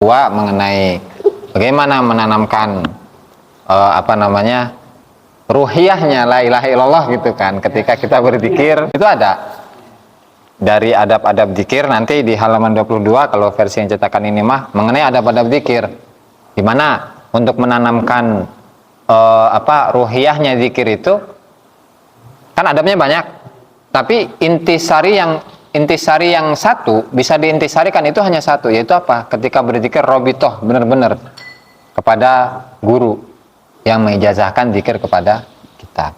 Dua, mengenai bagaimana menanamkan ruhiyahnya la ilaha illallah gitu kan ketika kita berzikir. Itu ada dari adab-adab zikir nanti di halaman 22 kalau versi yang cetakan ini mah mengenai adab-adab zikir, dimana untuk menanamkan ruhiyahnya zikir itu kan adabnya banyak, tapi intisari yang satu bisa diintisarikan itu hanya satu, yaitu apa? Ketika berzikir robitoh, benar-benar kepada guru yang mengijazahkan zikir kepada kita.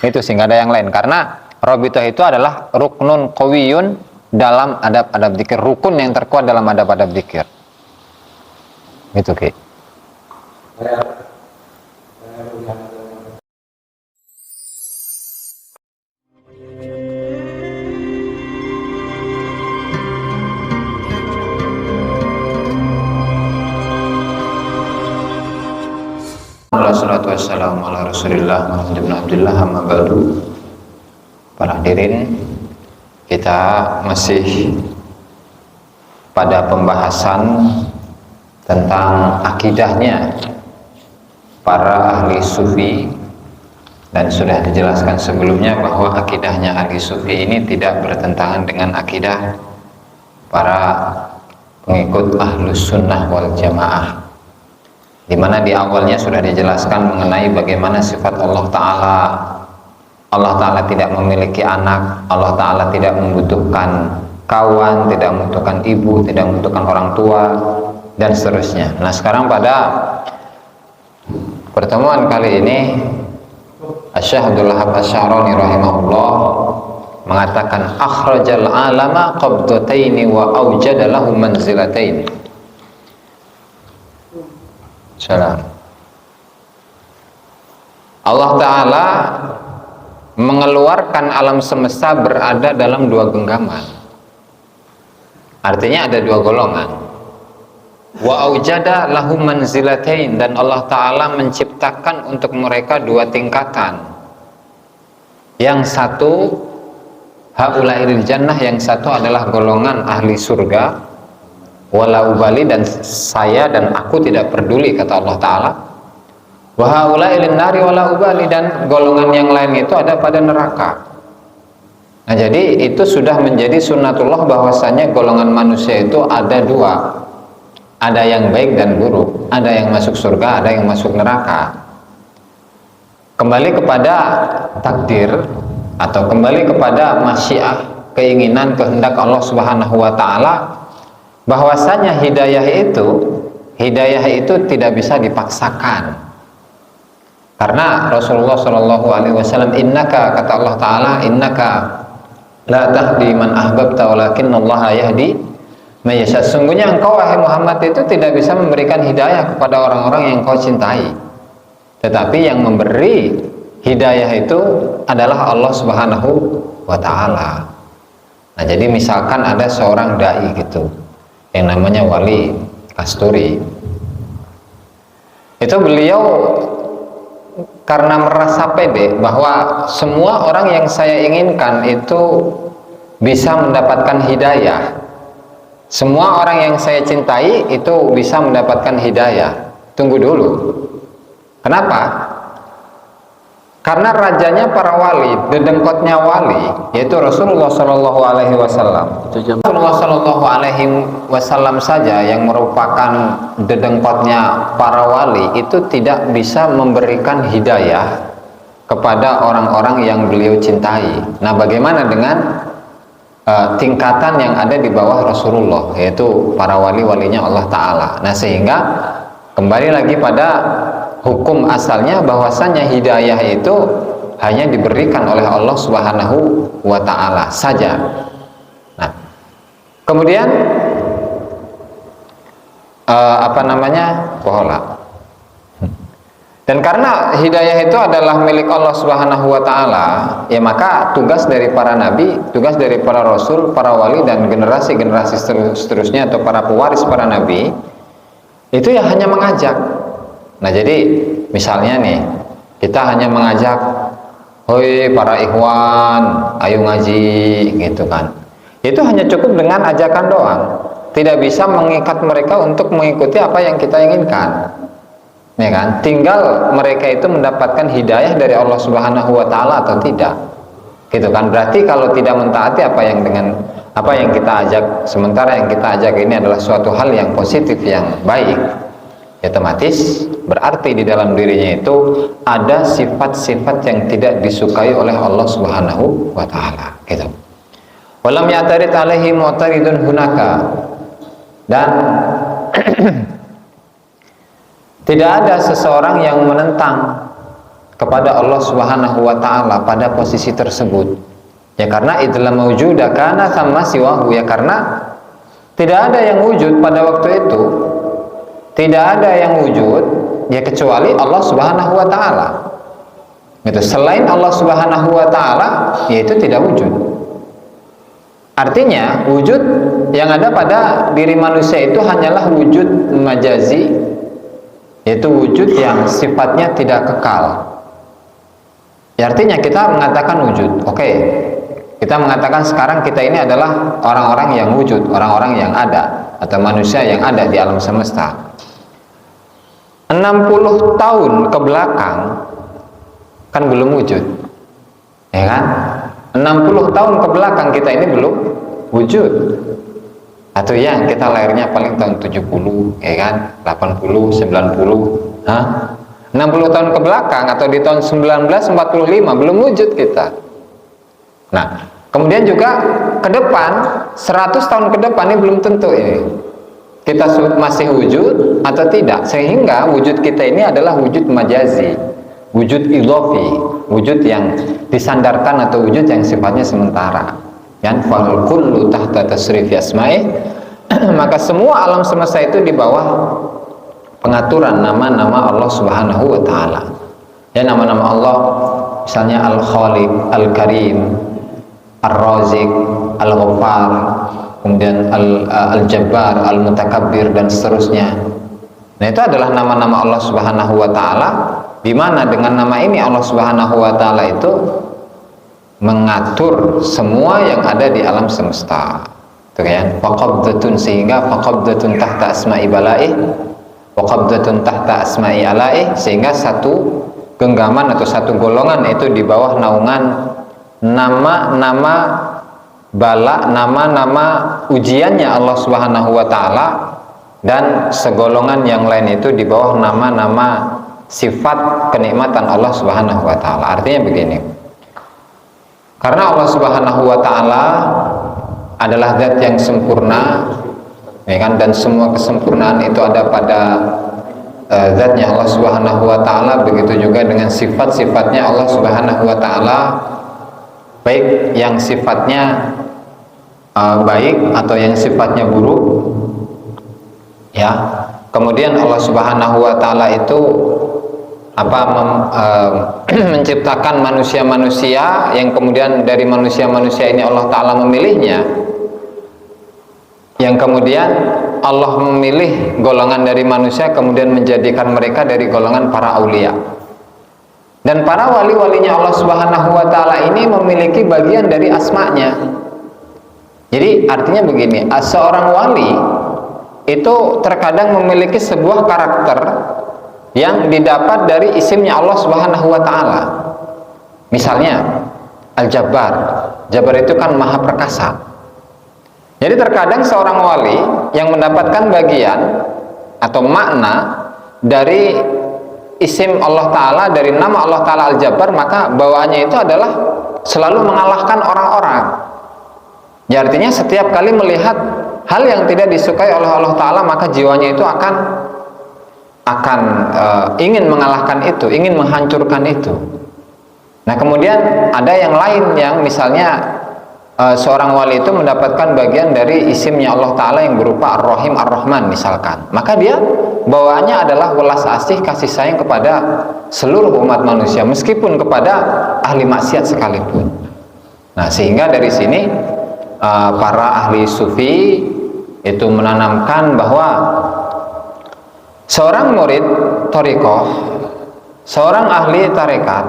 Itu sehingga ada yang lain, karena robitoh itu adalah ruknun qawiyun dalam adab-adab zikir, rukun yang terkuat dalam adab-adab zikir. Itu Ki. Wassalatu wassalamu ala rasulillah Muhammad bin Abdullah, amma ba'du. Para hadirin, kita masih pada pembahasan tentang akidahnya para ahli sufi, dan sudah dijelaskan sebelumnya bahwa akidahnya ahli sufi ini tidak bertentangan dengan akidah para pengikut ahlus sunnah wal jamaah, di mana di awalnya sudah dijelaskan mengenai bagaimana sifat Allah Ta'ala. Allah Ta'ala tidak memiliki anak, Allah Ta'ala tidak membutuhkan kawan, tidak membutuhkan ibu, tidak membutuhkan orang tua, dan seterusnya. Nah, sekarang pada pertemuan kali ini Asy-Syaikh Abdul Wahhab Asy-Sya'rani rahimahullah mengatakan akhrajal alama qabdataini wa awjada lahu manzilataini. Salam. Allah Ta'ala mengeluarkan alam semesta berada dalam dua genggaman. Artinya ada dua golongan. Wa aujada lahum manzilatain, dan Allah Ta'ala menciptakan untuk mereka dua tingkatan. Yang satu haula'il jannah, yang satu adalah golongan ahli surga. Wala ubali, dan saya dan aku tidak peduli, kata Allah Ta'ala. Wa haula'il nari wala ubali, dan golongan yang lain itu ada pada neraka. Nah, jadi itu sudah menjadi sunnatullah bahwasanya golongan manusia itu ada dua, ada yang baik dan buruk, ada yang masuk surga, ada yang masuk neraka. Kembali kepada takdir atau kembali kepada masyiah, keinginan kehendak Allah Subhanahu wa Ta'ala, bahwasanya hidayah itu tidak bisa dipaksakan. Karena Rasulullah Shallallahu Alaihi Wasallam, innaka, kata Allah Ta'ala, innaka la tahdi man ahbabta walakinnallaha yahdi may yasha. Sungguhnya engkau, wahai Muhammad, itu tidak bisa memberikan hidayah kepada orang-orang yang kau cintai, tetapi yang memberi hidayah itu adalah Allah Subhanahu wa Ta'ala. Nah, jadi misalkan ada seorang dai gitu yang namanya Wali Kasturi, itu beliau karena merasa pede bahwa semua orang yang saya inginkan itu bisa mendapatkan hidayah, semua orang yang saya cintai itu bisa mendapatkan hidayah. Tunggu dulu, kenapa? Karena rajanya para wali, dedengkotnya wali, yaitu Rasulullah Shallallahu Alaihi Wasallam. Rasulullah Shallallahu Alaihi Wasallam saja yang merupakan dedengkotnya para wali itu tidak bisa memberikan hidayah kepada orang-orang yang beliau cintai. Nah, bagaimana dengan tingkatan yang ada di bawah Rasulullah, yaitu para wali-walinya Allah Ta'ala. Nah, sehingga kembali lagi pada hukum asalnya bahwasanya hidayah itu hanya diberikan oleh Allah Subhanahu wa Ta'ala saja. Nah, kemudian pohola. Dan karena hidayah itu adalah milik Allah Subhanahu wa Ta'ala, ya maka tugas dari para nabi, tugas dari para rasul, para wali, dan generasi-generasi seterusnya atau para pewaris para nabi itu ya hanya mengajak. Nah, jadi misalnya nih, kita hanya mengajak, hoi para ikhwan, ayo ngaji, gitu kan. Itu hanya cukup dengan ajakan doang. tidak bisa mengikat mereka untuk mengikuti apa yang kita inginkan, ya kan? Tinggal mereka itu mendapatkan hidayah dari Allah Subhanahu wa taala atau tidak, gitu kan? Berarti kalau tidak mentaati apa yang kita ajak, sementara yang kita ajak ini adalah suatu hal yang positif, yang baik, otomatis berarti di dalam dirinya itu ada sifat-sifat yang tidak disukai oleh Allah Subhanahu wa taala, gitu. Walam ya'tarid alaihi mu'taridun hunaka, dan tidak ada seseorang yang menentang kepada Allah Subhanahu wa taala pada posisi tersebut. Ya karena idlam mawjuda kana sama siwahu, ya karena tidak ada yang wujud pada waktu itu. Tidak ada yang wujud ya kecuali Allah Subhanahu wa taala. Gitu. Selain Allah Subhanahu wa taala, yaitu tidak wujud. Artinya wujud yang ada pada diri manusia itu hanyalah wujud majazi, yaitu wujud yang sifatnya tidak kekal. Ya, artinya kita mengatakan wujud, oke, kita mengatakan sekarang kita ini adalah orang-orang yang wujud, orang-orang yang ada, atau manusia yang ada di alam semesta. 60 tahun ke belakang kan belum wujud, ya kan? 60 tahun ke belakang kita ini belum wujud, atau yang kita lahirnya paling tahun 70, ya kan? 80, 90, 60 tahun ke belakang atau di tahun 1945 belum wujud kita. Nah, kemudian juga ke depan 100 tahun ke depan ini belum tentu ini kita masih wujud atau tidak, sehingga wujud kita ini adalah wujud majazi, wujud idhofi, wujud yang disandarkan atau wujud yang sifatnya sementara. Yang fal kullu tahta tasrifi asma'i, maka semua alam semesta itu di bawah pengaturan nama-nama Allah Subhanahu wa taala. Ya, nama-nama Allah misalnya Al-Khaliq, Al-Karim, Ar-Razik, Al-Ghaffar, kemudian Al-Jabbar, Al-Mutakabbir, dan seterusnya. Nah, itu adalah nama-nama Allah Subhanahu wa taala, di mana dengan nama ini Allah Subhanahu wa taala itu mengatur semua yang ada di alam semesta. Itu kan? Faqabdatun, sehingga faqabdatun tahta asma'i balaih, waqabdatun tahta asma'i alaih, sehingga satu genggaman atau satu golongan itu di bawah naungan nama-nama bala, nama-nama ujiannya Allah Subhanahu wa taala, dan segolongan yang lain itu di bawah nama-nama sifat kenikmatan Allah Subhanahu wa taala. Artinya begini, karena Allah Subhanahu wa taala adalah zat yang sempurna, ya kan, dan semua kesempurnaan itu ada pada zatnya Allah Subhanahu wa taala, begitu juga dengan sifat-sifatnya Allah Subhanahu wa taala, baik yang sifatnya baik atau yang sifatnya buruk, ya. Kemudian Allah Subhanahu wa taala itu menciptakan manusia-manusia yang kemudian dari manusia-manusia ini Allah taala memilihnya, yang kemudian Allah memilih golongan dari manusia kemudian menjadikan mereka dari golongan para aulia. Dan para wali-walinya Allah Subhanahu wa taala ini memiliki bagian dari asma'nya. Jadi artinya begini, seorang wali itu terkadang memiliki sebuah karakter yang didapat dari isimnya Allah Subhanahu wa taala. Misalnya Al-Jabbar. Jabbar itu kan maha perkasa. Jadi terkadang seorang wali yang mendapatkan bagian atau makna dari isim Allah Ta'ala, dari nama Allah Ta'ala Al-Jabbar, maka bawaannya itu adalah selalu mengalahkan orang-orang. Ya, artinya setiap kali melihat hal yang tidak disukai oleh Allah Ta'ala, maka jiwanya itu akan ingin mengalahkan itu, ingin menghancurkan itu. Nah, kemudian ada yang lain yang misalnya seorang wali itu mendapatkan bagian dari isimnya Allah Ta'ala yang berupa Ar-Rahim, Ar-Rahman misalkan, maka dia bawaannya adalah welas asih, kasih sayang kepada seluruh umat manusia, meskipun kepada ahli maksiat sekalipun. Nah, sehingga dari sini para ahli sufi itu menanamkan bahwa seorang murid thariqah, seorang ahli tarekat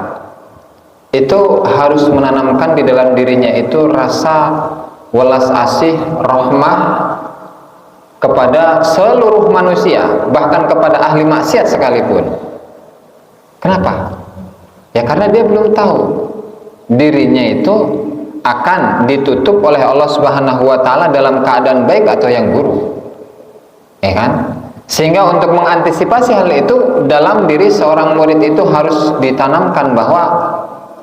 itu harus menanamkan di dalam dirinya itu rasa welas asih, rahmah, kepada seluruh manusia, bahkan kepada ahli maksiat sekalipun. Kenapa? Ya karena dia belum tahu dirinya itu akan ditutup oleh Allah Subhanahu wa taala dalam keadaan baik atau yang buruk. Ya kan? Sehingga untuk mengantisipasi hal itu, dalam diri seorang murid itu harus ditanamkan bahwa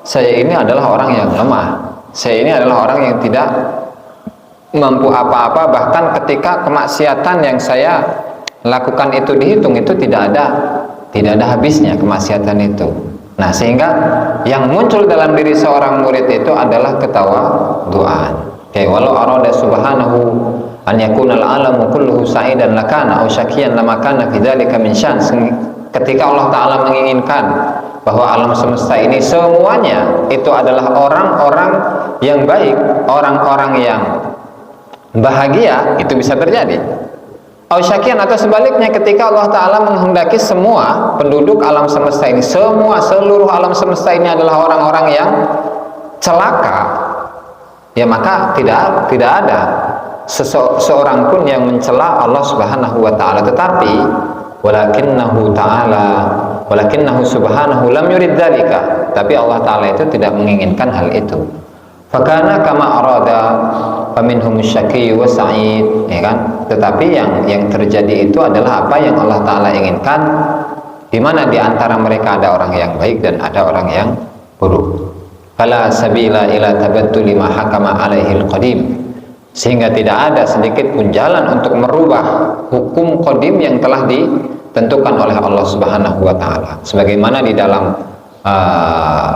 saya ini adalah orang yang lemah. Saya ini adalah orang yang tidak mampu apa-apa, bahkan ketika kemaksiatan yang saya lakukan itu dihitung, itu tidak ada habisnya kemaksiatan itu. Nah, sehingga yang muncul dalam diri seorang murid itu adalah ketawaduan. Kayak walau arada subhanahu an yakunal alamu kulluhu sa'idan lakana aw syakiyan lama kana fi dzalika min syan. Ketika Allah taala menginginkan bahwa alam semesta ini semuanya itu adalah orang-orang yang baik, orang-orang yang bahagia, itu bisa terjadi. Syakian atau sebaliknya, ketika Allah Ta'ala menghendaki semua penduduk alam semesta ini, seluruh alam semesta ini adalah orang-orang yang celaka, ya maka tidak ada seorang pun yang mencela Allah Subhanahu wa Ta'ala. Tetapi walakinnahu subhanahu lam yurid dzalika, tapi Allah Ta'ala itu tidak menginginkan hal itu. Fakana kama arada faminhum syaqi wa sa'id, ya kan? Tetapi yang terjadi itu adalah apa yang Allah taala inginkan, di mana di antara mereka ada orang yang baik dan ada orang yang buruk. Fala sabila ila tabattuli ma hakama alaihi alqadim, sehingga tidak ada sedikit pun jalan untuk merubah hukum qadim yang telah ditentukan oleh Allah Subhanahu wa taala. Sebagaimana di dalam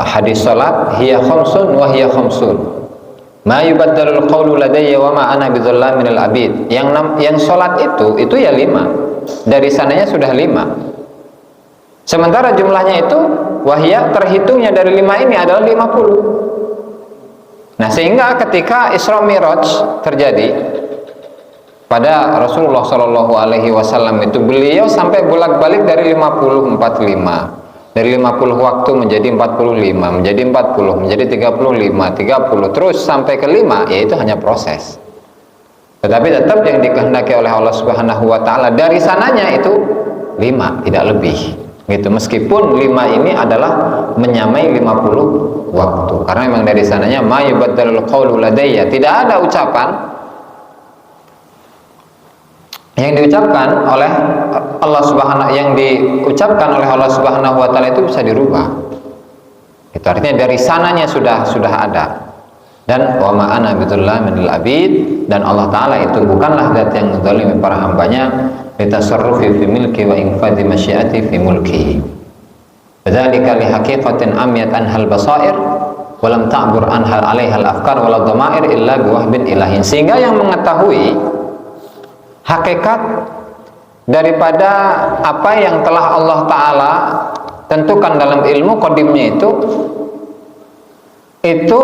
hadis salat, hiya khamsun wa hiya khamsun ma yubaddalul qawlu ladayya wa ma ana bidzallaminil abid. Yang salat itu ya 5. Dari sananya sudah 5. Sementara jumlahnya itu wahya, terhitungnya dari 5 ini adalah 50. Nah, sehingga ketika Isra Mi'raj terjadi pada Rasulullah Shallallahu alaihi wasallam itu, beliau sampai bolak-balik dari 50 45. Dari 50 waktu menjadi 45, menjadi 40, menjadi 35, 30, terus sampai ke 5, yaitu hanya proses. Tetapi tetap yang dikehendaki oleh Allah Subhanahu wa taala dari sananya itu 5, tidak lebih. Gitu. Meskipun 5 ini adalah menyamai 50 waktu. Karena memang dari sananya ma yubaddalul qawlu ladayya, tidak ada ucapan yang diucapkan oleh Allah Subhanahu, yang diucapkan oleh Allah Subhanahu wa taala itu bisa dirubah. Itu artinya dari sananya sudah ada. Dan wa ma ana bidzallaminil abid, dan Allah taala itu bukanlah zat yang menzalimi para hambanya, litasarrufi fi milki wa infadhi masyiati fi mulki. Dzalika li haqiqatin amyat anhal basair wa lam ta'bur anhal 'alaiha al-afkar wa la dhamair illa biwahbin ilahin. Sehingga yang mengetahui hakikat daripada apa yang telah Allah Ta'ala tentukan dalam ilmu qadimnya itu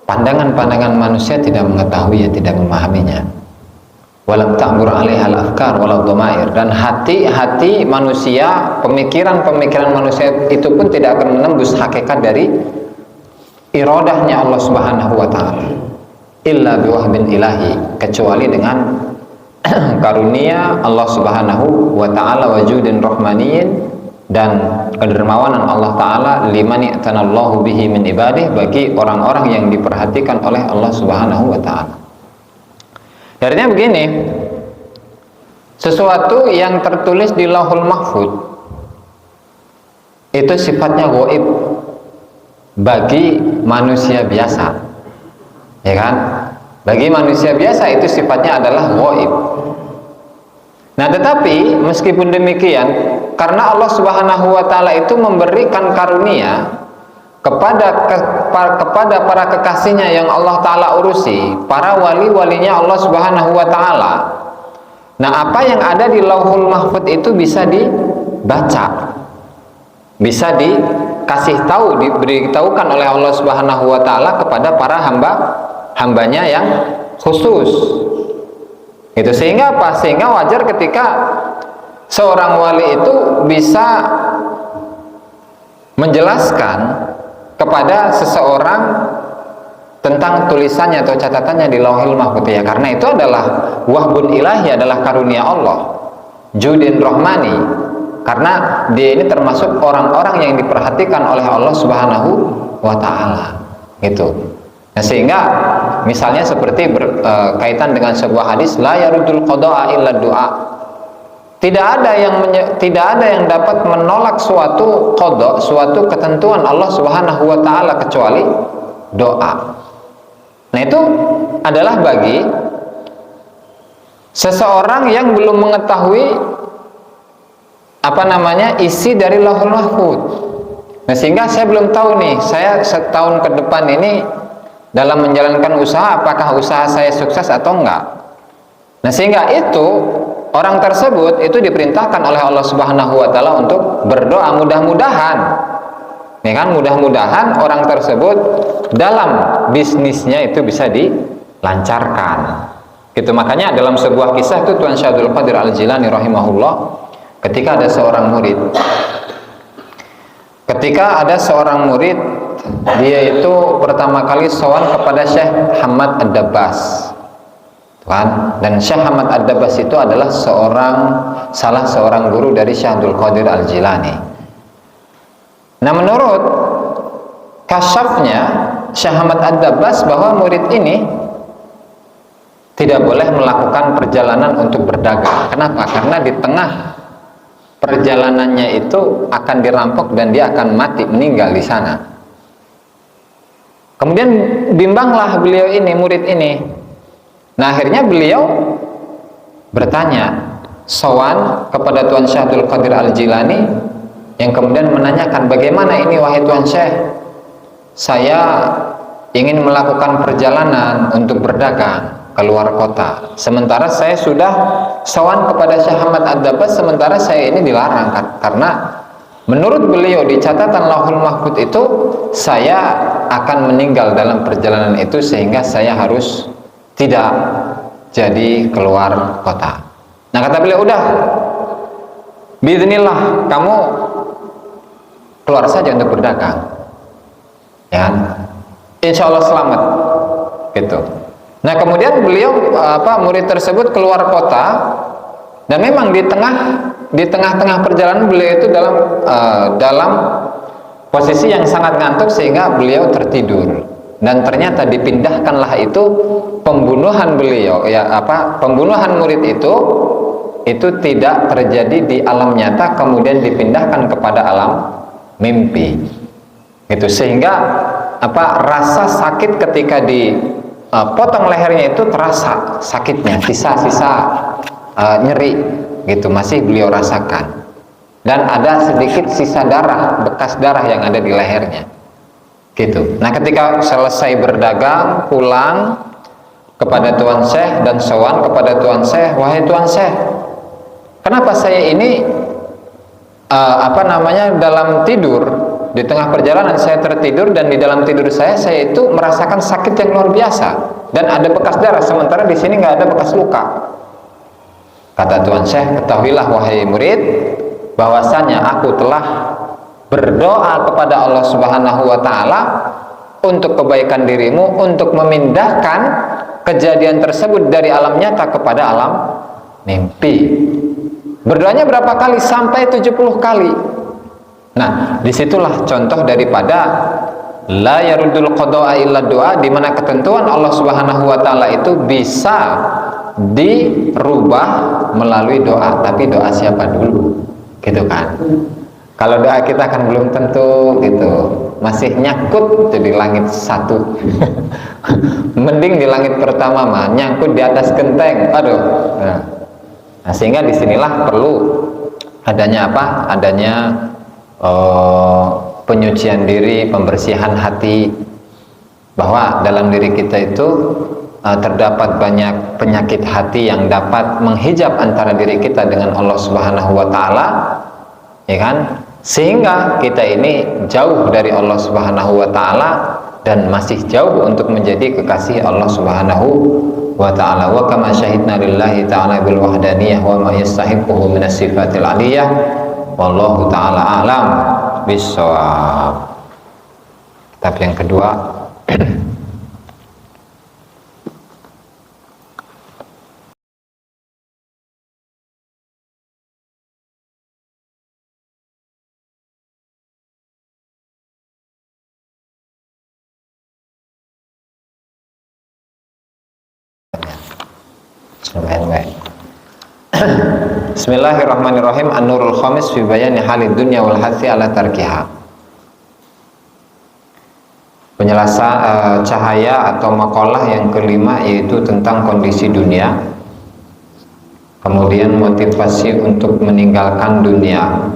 pandangan-pandangan manusia tidak mengetahui, ya tidak memahaminya. Walam ta'bur 'alaiha al-afkar walau dhamair, dan hati-hati manusia, pemikiran-pemikiran manusia itu pun tidak akan menembus hakikat dari iradahnya Allah Subhanahu wa taala. Illa biwahbin ilahi, kecuali dengan karunia Allah Subhanahu wa taala, wajudin rahmaniyin, dan kedermawanan Allah taala, liman i'tanallahu bihi min ibadih, bagi orang-orang yang diperhatikan oleh Allah Subhanahu wa taala. Artinya begini, sesuatu yang tertulis di Lauhul Mahfuz itu sifatnya ghaib bagi manusia biasa. Ya kan? Bagi manusia biasa itu sifatnya adalah ghaib. Nah, tetapi meskipun demikian, karena Allah Subhanahu wa taala itu memberikan karunia kepada para kekasihnya yang Allah taala urusi, para wali-walinya Allah Subhanahu wa taala. Nah, apa yang ada di Lauhul Mahfuz itu bisa dibaca, bisa dikasih tahu, diberitahukan oleh Allah Subhanahu wa taala kepada para hambanya yang khusus. Itu sehingga apa? Sehingga wajar ketika seorang wali itu bisa menjelaskan kepada seseorang tentang tulisannya atau catatannya di Lauhil Mahfuz ya, karena itu adalah wahbun ilahi, adalah karunia Allah, judin rohmani, karena dia ini termasuk orang-orang yang diperhatikan oleh Allah Subhanahu wa Ta'ala gitu. Nah, sehingga misalnya seperti berkaitan dengan sebuah hadis, la yarudul qada'a illa du'a, tidak ada yang dapat menolak suatu qada, suatu ketentuan Allah Subhanahu wa Ta'ala kecuali doa. Nah, itu adalah bagi seseorang yang belum mengetahui isi dari Lauhul Mahfuz. Nah, sehingga saya belum tahu nih, saya setahun ke depan ini dalam menjalankan usaha, apakah usaha saya sukses atau enggak. Nah, sehingga itu orang tersebut itu diperintahkan oleh Allah Subhanahu wa Ta'ala untuk berdoa, mudah-mudahan ya kan, mudah-mudahan orang tersebut dalam bisnisnya itu bisa dilancarkan gitu. Makanya dalam sebuah kisah itu Tuan Syekh Abdul Qadir Al-Jilani rahimahullah, ketika ada seorang murid, dia itu pertama kali sowan kepada Syekh Hamad Ad-Dabbas kan? Dan Syekh Hamad Ad-Dabbas itu adalah salah seorang guru dari Syekh Abdul Qadir Al-Jilani. Nah, menurut kasyafnya Syekh Hamad Ad-Dabbas bahwa murid ini tidak boleh melakukan perjalanan untuk berdagang. Kenapa? Karena di tengah perjalanannya itu akan dirampok dan dia akan mati, meninggal di sana. Kemudian bimbanglah beliau ini, murid ini. Nah, akhirnya beliau bertanya, sowan kepada Tuan Syekh Abdul Qadir Al-Jilani, yang kemudian menanyakan, bagaimana ini wahai Tuan Syekh, saya ingin melakukan perjalanan untuk berdagang keluar kota, sementara saya sudah sowan kepada Syekh Hamad Ad-Dabbas, sementara saya ini dilarang karena menurut beliau di catatan Lauhul Mahfuz itu saya akan meninggal dalam perjalanan itu, sehingga saya harus tidak jadi keluar kota. Nah, kata beliau, udah biiznillah, kamu keluar saja untuk berdagang ya, insya Allah selamat gitu. Nah, kemudian beliau murid tersebut keluar kota, dan memang di tengah-tengah perjalanan beliau itu dalam posisi yang sangat ngantuk sehingga beliau tertidur, dan ternyata dipindahkanlah itu pembunuhan beliau pembunuhan murid itu tidak terjadi di alam nyata, kemudian dipindahkan kepada alam mimpi gitu, sehingga rasa sakit ketika dipotong lehernya itu terasa sakitnya, sisa-sisa nyeri gitu masih beliau rasakan, dan ada sedikit sisa darah, bekas darah yang ada di lehernya gitu. Nah, ketika selesai berdagang, pulang kepada Tuan Syekh dan sowan kepada Tuan Syekh, wahai Tuan Syekh, kenapa saya ini dalam tidur, di tengah perjalanan saya tertidur, dan di dalam tidur saya itu merasakan sakit yang luar biasa dan ada bekas darah, sementara di sini nggak ada bekas luka. Kata Tuan Syekh, ketahuilah wahai murid, bahwasanya aku telah berdoa kepada Allah Subhanahu wa Ta'ala untuk kebaikan dirimu, untuk memindahkan kejadian tersebut dari alam nyata kepada alam mimpi. Berdoanya berapa kali? Sampai 70 kali. Nah, disitulah contoh daripada la yarudul qada'a illa doa, di mana ketentuan Allah Subhanahu wa Ta'ala itu bisa dirubah melalui doa. Tapi doa siapa dulu? Gitu kan? Kalau doa kita kan belum tentu gitu, masih nyangkut di langit satu. Mending di langit pertama mah nyangkut di atas genteng. Aduh. Nah, sehingga disinilah perlu adanya adanya penyucian diri, pembersihan hati, bahwa dalam diri kita itu terdapat banyak penyakit hati yang dapat menghijab antara diri kita dengan Allah Subhanahu wa Ta'ala, ya kan, sehingga kita ini jauh dari Allah Subhanahu wa Ta'ala dan masih jauh untuk menjadi kekasih Allah Subhanahu wa Ta'ala. Wa kama syahidna lillahi ta'ala bil wahdaniyah wa ma yastahiquhu minas sifatil aliyah, wallahu ta'ala a'lam bissawab. Kitab yang kedua Bismillahirrahmanirrahim. An-Nurul Khamis fi bayani halid dunya wal hathi ala tarkiha. Penjelasan cahaya atau makalah yang kelima, yaitu tentang kondisi dunia, kemudian motivasi untuk meninggalkan dunia,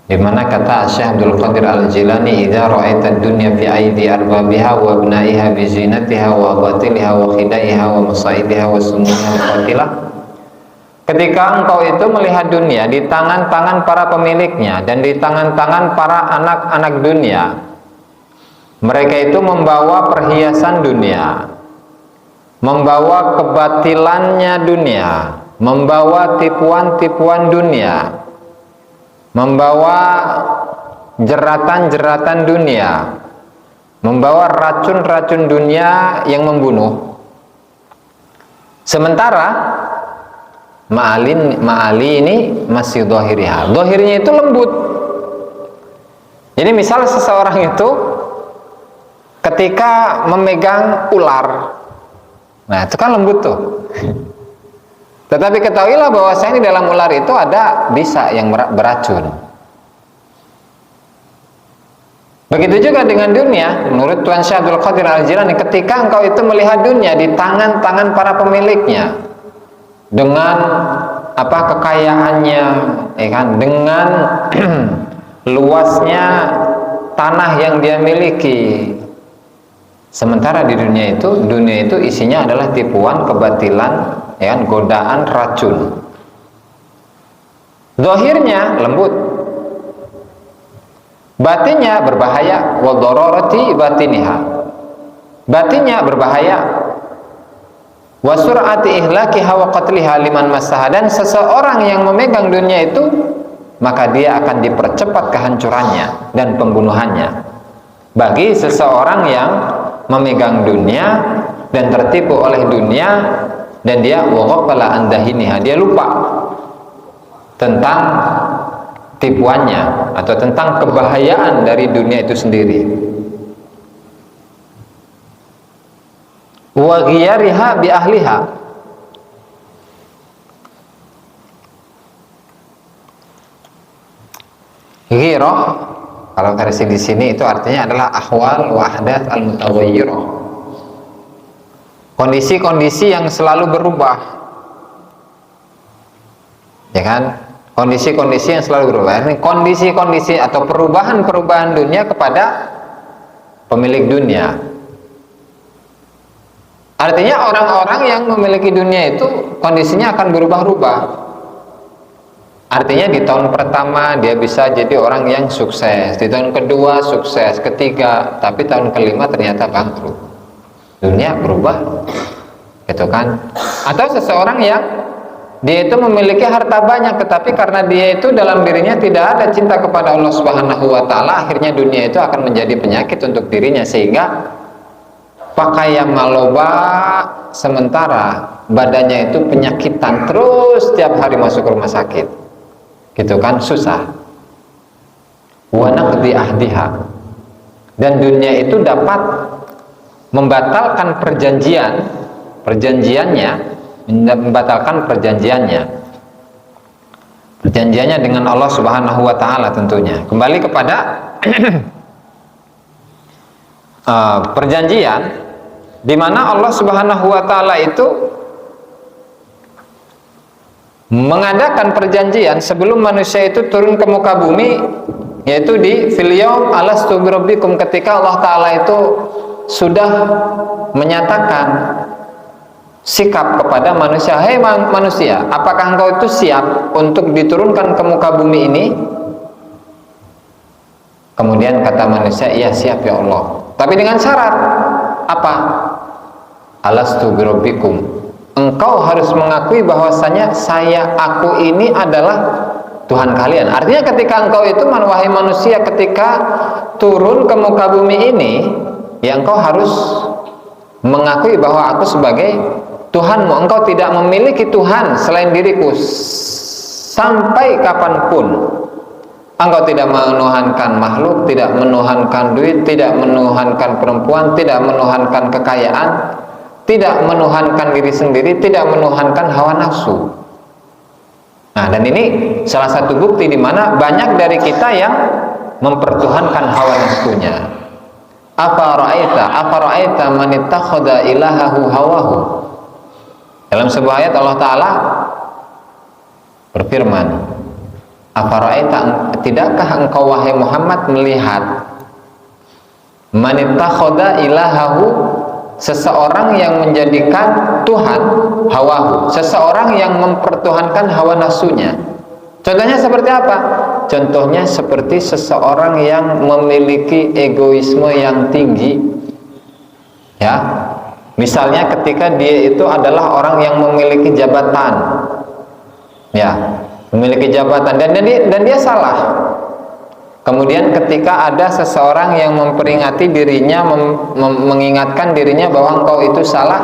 di mana kata Syekh Abdul Qadir Al-Jilani, idza ra'aita ad-dunya fi aidi arbabiha wa abnaiha bi zinatiha wa batiliha wa khidaiha wa masaidiha wa sumuniha al-qatilah. Ketika engkau itu melihat dunia di tangan-tangan para pemiliknya dan di tangan-tangan para anak-anak dunia, mereka itu membawa perhiasan dunia, membawa kebatilannya dunia, membawa tipuan-tipuan dunia, membawa jeratan-jeratan dunia, membawa racun-racun dunia yang membunuh. Sementara ma'ali ini masih dohiriha, dohirnya itu lembut. Jadi misal seseorang itu ketika memegang ular, nah itu kan lembut tuh. Tetapi ketahuilah bahwasanya di dalam ular itu ada bisa yang beracun. Begitu juga dengan dunia, menurut Tuan Syekh Abdul Qadir Al-Jilani, ketika engkau itu melihat dunia di tangan-tangan para pemiliknya, dengan apa kekayaannya, ya kan, dengan luasnya tanah yang dia miliki. Sementara di dunia itu isinya adalah tipuan, kebatilan, ya kan, godaan, racun. Zahirnya lembut, batinnya berbahaya. Wa dararati batiniha, batinnya berbahaya. Wa sur'ati ihlakiha wa qatliha liman massaha, dan seseorang yang memegang dunia itu maka dia akan dipercepat kehancurannya dan pembunuhannya. Bagi seseorang yang memegang dunia dan tertipu oleh dunia, dan dia waghafala an dahiniha, dia lupa tentang tipuannya atau tentang kebahayaan dari dunia itu sendiri. Wa ghiyariha bi ahliha, ghirah kalau versi di sini itu artinya adalah ahwal wa ahdath al-mutaghayyirah, kondisi-kondisi yang selalu berubah, ya kan, kondisi-kondisi yang selalu berubah. Ini kondisi-kondisi atau perubahan-perubahan dunia kepada pemilik dunia. Artinya orang-orang yang memiliki dunia itu kondisinya akan berubah-ubah. Artinya di tahun pertama dia bisa jadi orang yang sukses, di tahun kedua sukses, ketiga, tapi tahun kelima ternyata bangkrut. Dunia berubah, gitu kan? Atau seseorang yang dia itu memiliki harta banyak, tetapi karena dia itu dalam dirinya tidak ada cinta kepada Allah Subhanahu wa Ta'ala, akhirnya dunia itu akan menjadi penyakit untuk dirinya, sehingga pakaian maloba, sementara badannya itu penyakitan, terus setiap hari masuk rumah sakit, gitu kan, susah. Wa naqdi ahdiha, dan dunia itu dapat membatalkan perjanjiannya, membatalkan perjanjiannya dengan Allah Subhanahu wa Ta'ala tentunya. Kembali kepada perjanjian di mana Allah Subhanahu wa Ta'ala itu mengadakan perjanjian sebelum manusia itu turun ke muka bumi, yaitu di fil yaum alastu birabbikum, ketika Allah Ta'ala itu sudah menyatakan sikap kepada manusia, hei manusia, apakah engkau itu siap untuk diturunkan ke muka bumi ini? Kemudian kata manusia, iya siap ya Allah, tapi dengan syarat apa? Alastu birabbikum, engkau harus mengakui bahwasanya aku ini adalah Tuhan kalian. Artinya ketika engkau itu, wahai manusia, ketika turun ke muka bumi ini, ya engkau harus mengakui bahwa aku sebagai Tuhanmu. Engkau tidak memiliki Tuhan selain diriku sampai kapanpun. Engkau tidak menuhankan makhluk, tidak menuhankan duit, tidak menuhankan perempuan, tidak menuhankan kekayaan, tidak menuhankan diri sendiri, tidak menuhankan hawa nafsu. Nah, dan ini salah satu bukti di mana banyak dari kita yang mempertuhankan hawa nafsunya. Apa ra'aita man ittakhadha ilahahu hawahu. Dalam sebuah ayat Allah Ta'ala berfirman, apa ra'aita, tidakkah engkau wahai Muhammad melihat man ittakhadha ilahahu, seseorang yang menjadikan Tuhan hawahu, seseorang yang mempertuhankan hawa nafsunya. Contohnya seperti apa? Contohnya seperti seseorang yang memiliki egoisme yang tinggi, ya. Misalnya ketika dia itu adalah orang yang memiliki jabatan, ya, memiliki jabatan dan dia salah. Kemudian ketika ada seseorang yang memperingati dirinya, mengingatkan dirinya bahwa engkau itu salah,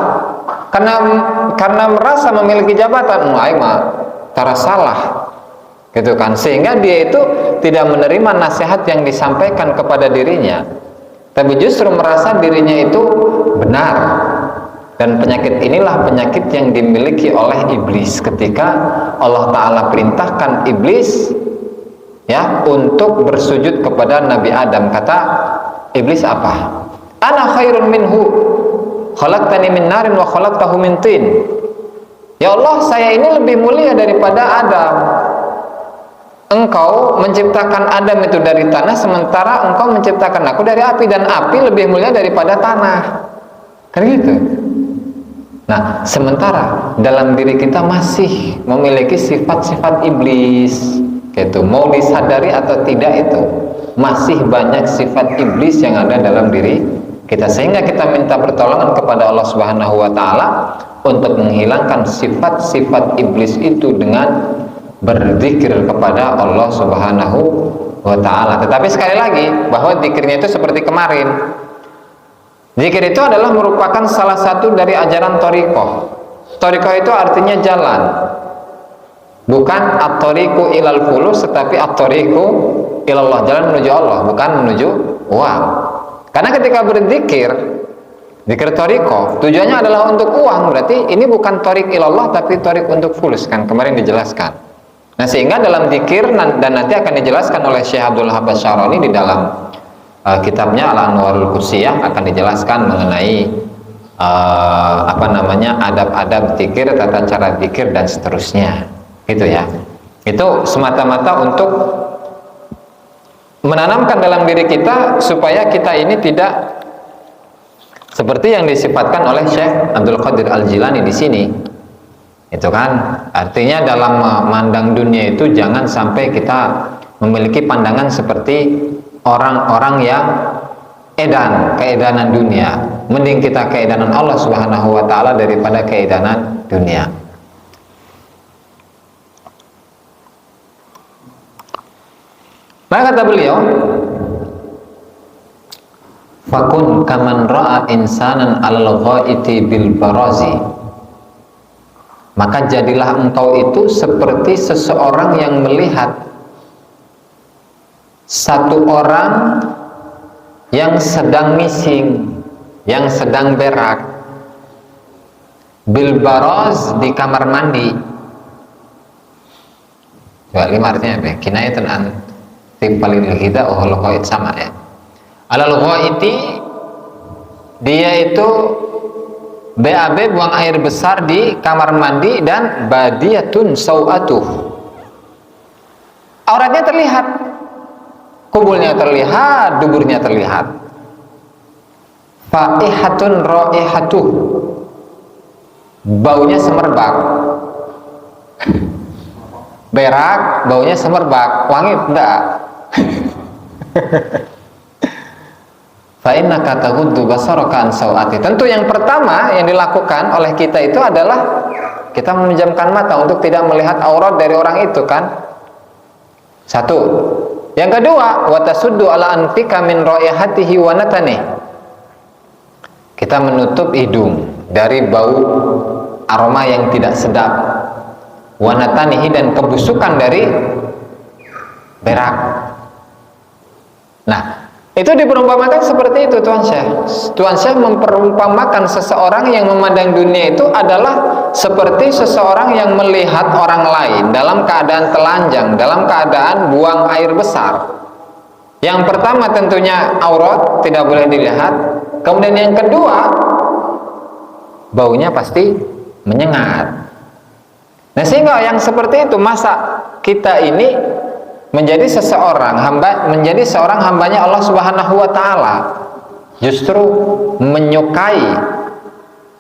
karena merasa memiliki jabatan, cara salah, gitu kan, sehingga dia itu tidak menerima nasihat yang disampaikan kepada dirinya, tapi justru merasa dirinya itu benar. Dan penyakit inilah penyakit yang dimiliki oleh iblis ketika Allah Ta'ala perintahkan iblis, ya, untuk bersujud kepada Nabi Adam. Kata iblis apa? Ana khairun minhu, khalaqtani min narin wa khalaqtahu min tin. Ya Allah, saya ini lebih mulia daripada Adam. Engkau menciptakan Adam itu dari tanah, sementara engkau menciptakan aku dari api, dan api lebih mulia daripada tanah. Kan gitu. Nah, sementara dalam diri kita masih memiliki sifat-sifat iblis, gitu. Mau disadari atau tidak, itu masih banyak sifat iblis yang ada dalam diri kita, sehingga kita minta pertolongan kepada Allah Subhanahu wa Ta'ala untuk menghilangkan sifat-sifat iblis itu dengan berzikir kepada Allah Subhanahu wa Ta'ala. Tetapi sekali lagi, bahwa zikirnya itu seperti kemarin, zikir itu adalah merupakan salah satu dari ajaran thariqah. Thariqah itu artinya jalan, bukan at-thariqu ilal fulus, tetapi at-thariqu ilallah, jalan menuju Allah, bukan menuju uang. Karena ketika berzikir, zikir thariqah tujuannya adalah untuk uang, berarti ini bukan thariq ilallah tapi thariq untuk fulus, kan kemarin dijelaskan. Nah, sehingga dalam zikir, dan nanti akan dijelaskan oleh Syekh Abdul Wahab Asy-Syarani di dalam kitabnya Al-Anwarul Qudsiyah, akan dijelaskan mengenai adab-adab zikir, tata cara zikir dan seterusnya, gitu ya. Itu semata-mata untuk menanamkan dalam diri kita supaya kita ini tidak seperti yang disifatkan oleh Syekh Abdul Qadir Al-Jilani di sini. Itu kan artinya dalam memandang dunia itu jangan sampai kita memiliki pandangan seperti orang-orang yang keedanan dunia. Mending kita keedanan Allah Subhanahu wa Ta'ala daripada keedanan dunia. Maka kata beliau, fakun kaman ra'a insanan alal ghaiti bil barazi, maka jadilah engkau itu seperti seseorang yang melihat satu orang yang sedang missing, yang sedang berak, bil baraz, di kamar mandi. Coba lima artinya apa? Kinayatun an timpalil ghida wa ghaid, sama ya. Alal ghaiti, dia itu BAB, buang air besar di kamar mandi, dan badiyatun sau'atuh, auratnya terlihat, kubulnya terlihat, duburnya terlihat. Faihatun raihatuh, baunya semerbak. Berak, baunya semerbak, wangi enggak? Fa innaka taghuddu basaraka an sau'ati. Tentu yang pertama yang dilakukan oleh kita itu adalah kita memejamkan mata untuk tidak melihat aurat dari orang itu, kan? Satu. Yang kedua, wa tasuddu ala anfika min raihatihi wa natani. Kita menutup hidung dari bau aroma yang tidak sedap. Wa natanihi, dan kebusukan dari berak. Nah, Itu diperumpamakan seperti itu Tuan Syekh. Tuan Syekh memperumpamakan seseorang yang memandang dunia itu adalah seperti seseorang yang melihat orang lain dalam keadaan telanjang, dalam keadaan buang air besar. Yang pertama tentunya aurat, tidak boleh dilihat. Kemudian yang kedua, baunya pasti menyengat. Nah, sehingga yang seperti itu, masa kita ini menjadi seorang hambanya Allah Subhanahu wa taala justru menyukai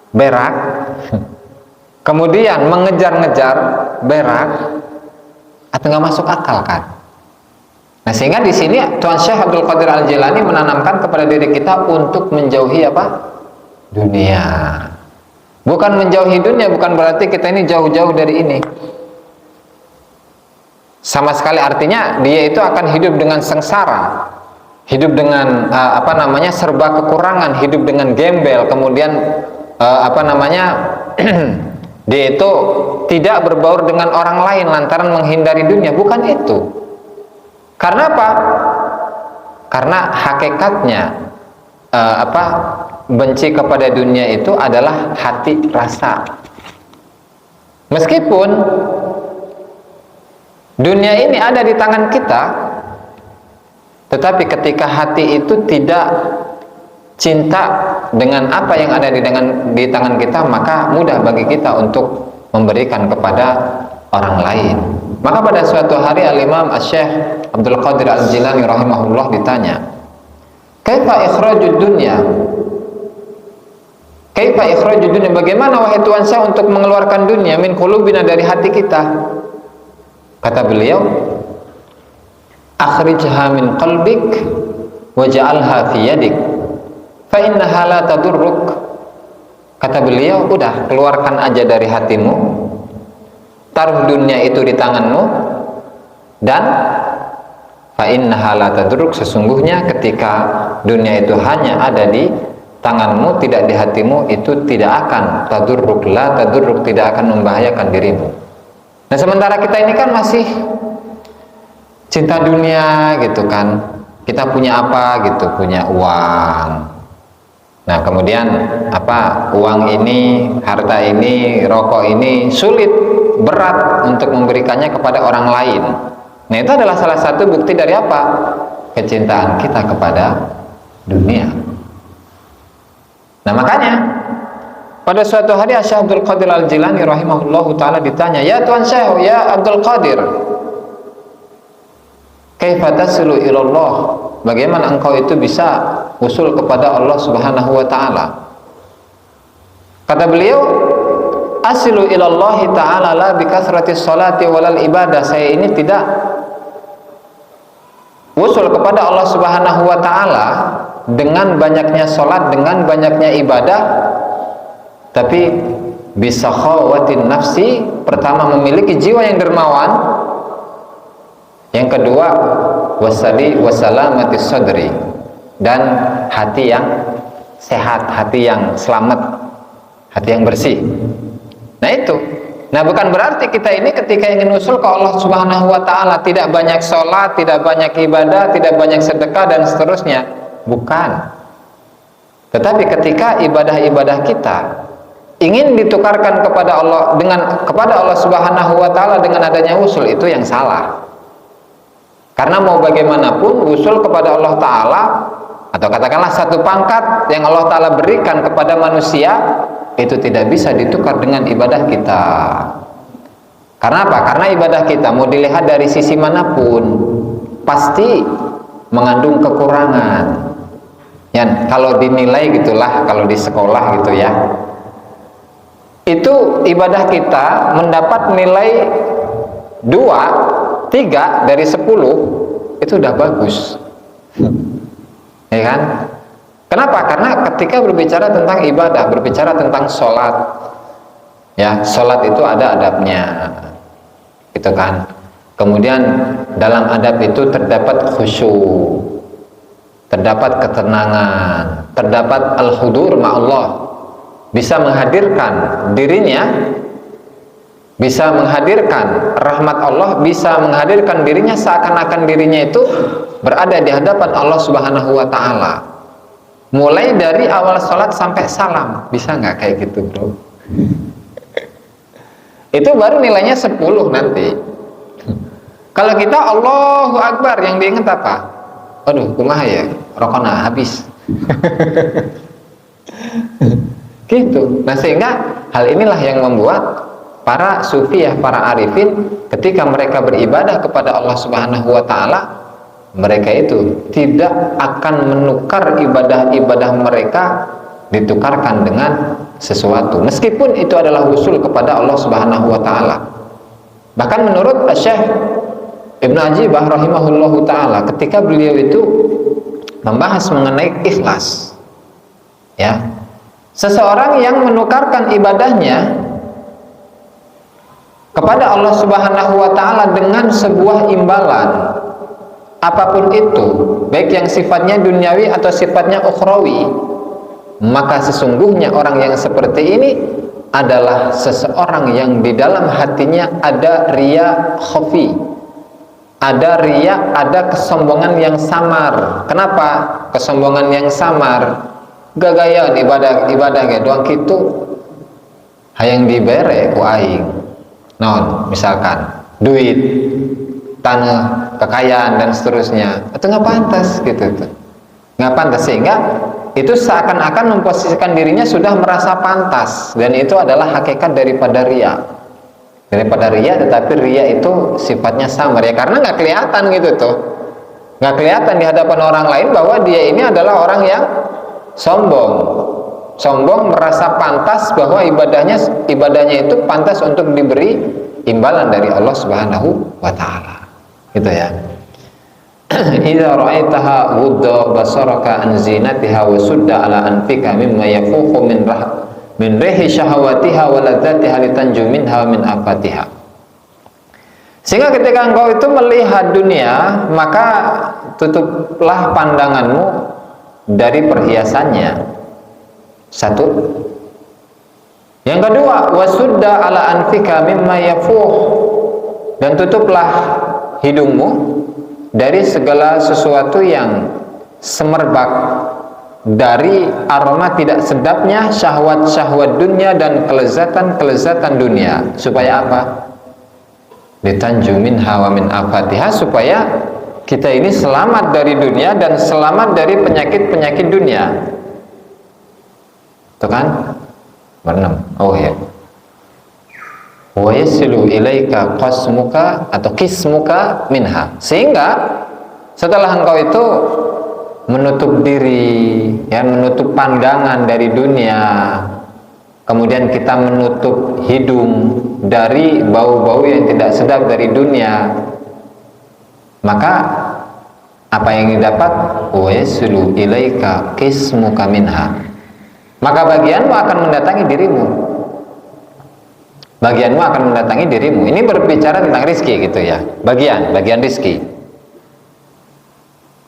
berak, kemudian mengejar-ngejar berak, atau nggak masuk akal kan? Nah, sehingga di sini Tuan Syekh Abdul Qadir Al-Jilani menanamkan kepada diri kita untuk menjauhi apa? Dunia. Bukan menjauhi dunia, bukan berarti kita ini jauh-jauh dari ini. Sama sekali, artinya dia itu akan hidup dengan sengsara, hidup dengan serba kekurangan, hidup dengan gembel, kemudian dia itu tidak berbaur dengan orang lain lantaran menghindari dunia. Bukan itu. Karena apa? Karena hakikatnya benci kepada dunia itu adalah hati rasa. Meskipun dunia ini ada di tangan kita, tetapi ketika hati itu tidak cinta dengan apa yang ada di tangan kita, maka mudah bagi kita untuk memberikan kepada orang lain. Maka pada suatu hari Al-Imam Asy-Syaikh Abdul Qadir Al-Jilani rahimahullah ditanya, "Kaifa ikhrajud dunya?" Kaifa ikhrajud dunya? Bagaimana wahai Tuhan saya untuk mengeluarkan dunia min qulubina, dari hati kita? Kata beliau, "Akhrijha min qalbik waj'alha fi yadik, fa innaha la tadurruk." Kata beliau, udah keluarkan aja dari hatimu, taruh dunia itu di tanganmu, dan fa innaha la tadurruk, sesungguhnya ketika dunia itu hanya ada di tanganmu, tidak di hatimu, itu tidak akan tadurruk, la tadurruk, tidak akan membahayakan dirimu. Nah, sementara kita ini kan masih cinta dunia gitu kan. Kita punya apa gitu, punya uang. Nah, kemudian uang ini, harta ini, rokok ini sulit, berat untuk memberikannya kepada orang lain. Nah, itu adalah salah satu bukti dari apa? Kecintaan kita kepada dunia. Nah, makanya pada suatu hari Syekh Abdul Qadir Al-Jilani rahimahullahu taala ditanya, "Ya Tuan Syekh, ya Abdul Qadir, kaifa tasilu ilallah?" Bagaimana engkau itu bisa usul kepada Allah Subhanahu wa taala? Kata beliau, "Asilu ilallahi ta'ala la bi kasratis salati walal ibadah." Saya ini tidak usul kepada Allah Subhanahu wa taala dengan banyaknya salat, dengan banyaknya ibadah, tapi bisa khawatin nafsi. Pertama, memiliki jiwa yang dermawan. Yang kedua, wasalamati sadri, dan hati yang sehat, hati yang selamat, hati yang bersih. Nah, itu. Nah, bukan berarti kita ini ketika ingin usul ke Allah Subhanahu wa taala tidak banyak sholat, tidak banyak ibadah, tidak banyak sedekah dan seterusnya. Bukan. Tetapi ketika ibadah-ibadah kita ingin ditukarkan kepada Allah Subhanahu wa taala dengan adanya usul, itu yang salah. Karena mau bagaimanapun usul kepada Allah taala, atau katakanlah satu pangkat yang Allah taala berikan kepada manusia, itu tidak bisa ditukar dengan ibadah kita. Karena apa? Karena ibadah kita mau dilihat dari sisi manapun pasti mengandung kekurangan. Ya, kalau dinilai gitulah, kalau di sekolah gitu ya, itu ibadah kita mendapat nilai 2, 3 dari 10, itu udah bagus. Ya kan? Kenapa? Karena ketika berbicara tentang ibadah, berbicara tentang sholat, ya, sholat itu ada adabnya, gitu kan. Kemudian dalam adab itu terdapat khusyuk, terdapat ketenangan, terdapat al-hudur ma'allah, bisa menghadirkan dirinya, bisa menghadirkan rahmat Allah, bisa menghadirkan dirinya seakan-akan dirinya itu berada di hadapan Allah Subhanahu wa Ta'ala, mulai dari awal sholat sampai salam. Bisa nggak kayak gitu, bro? Itu baru nilainya 10 nanti. Kalau kita Allahu Akbar, yang diingat apa? Aduh, kumaha ya, rokona habis. Gitu. Nah, sehingga hal inilah yang membuat para sufi, para arifin, ketika mereka beribadah kepada Allah Subhanahu wa Ta'ala, mereka itu tidak akan menukar ibadah-ibadah mereka ditukarkan dengan sesuatu, meskipun itu adalah usul kepada Allah Subhanahu wa Ta'ala. Bahkan menurut Syekh Ibnu Ajibah rahimahullahu ta'ala, ketika beliau itu membahas mengenai ikhlas, ya, seseorang yang menukarkan ibadahnya kepada Allah Subhanahu wa Ta'ala dengan sebuah imbalan apapun itu, baik yang sifatnya duniawi atau sifatnya ukhrawi, maka sesungguhnya orang yang seperti ini adalah seseorang yang di dalam hatinya ada riya khafi, ada riya, ada kesombongan yang samar. Kenapa kesombongan yang samar? Gagayan ibadah kayak doang gitu, hayang dibere ku aing non, misalkan duit, tanah, kekayaan dan seterusnya, itu nggak pantas gitu tuh, nggak pantas, sehingga itu seakan-akan memposisikan dirinya sudah merasa pantas, dan itu adalah hakikat daripada riya. Tetapi riya itu sifatnya samar, ya, karena nggak kelihatan gitu tuh, nggak kelihatan di hadapan orang lain bahwa dia ini adalah orang yang sombong merasa pantas bahwa ibadahnya itu pantas untuk diberi imbalan dari Allah Subhanahu wa Ta'ala, gitu ya. Idza ra'aitaha ghudda basaraka an zinatiha wa sudda ala anfika mimma yafuqu min rihi syahawatiha wa ladzatiha litanju minha min afatiha. Sehingga ketika engkau itu melihat dunia, maka tutuplah pandanganmu dari perhiasannya. Satu. Yang kedua, wasudda ala anfika mimma yafuh, dan tutuplah hidungmu dari segala sesuatu yang semerbak dari aroma tidak sedapnya syahwat-syahwat dunia dan kelezatan-kelezatan dunia. Supaya apa? Litanju minha wa min afatiha, supaya kita ini selamat dari dunia dan selamat dari penyakit-penyakit dunia. Itu kan? Berenam. Oh ya. Wa yasilu ilaika qasmuka atau kismuka minha. Sehingga setelah engkau itu menutup diri, ya, menutup pandangan dari dunia, kemudian kita menutup hidung dari bau-bau yang tidak sedap dari dunia, maka apa yang didapat? Wa yasilu ilaika kismuka minha. Maka bagianmu akan mendatangi dirimu. Bagianmu akan mendatangi dirimu. Ini berbicara tentang rizki gitu ya. Bagian rizki.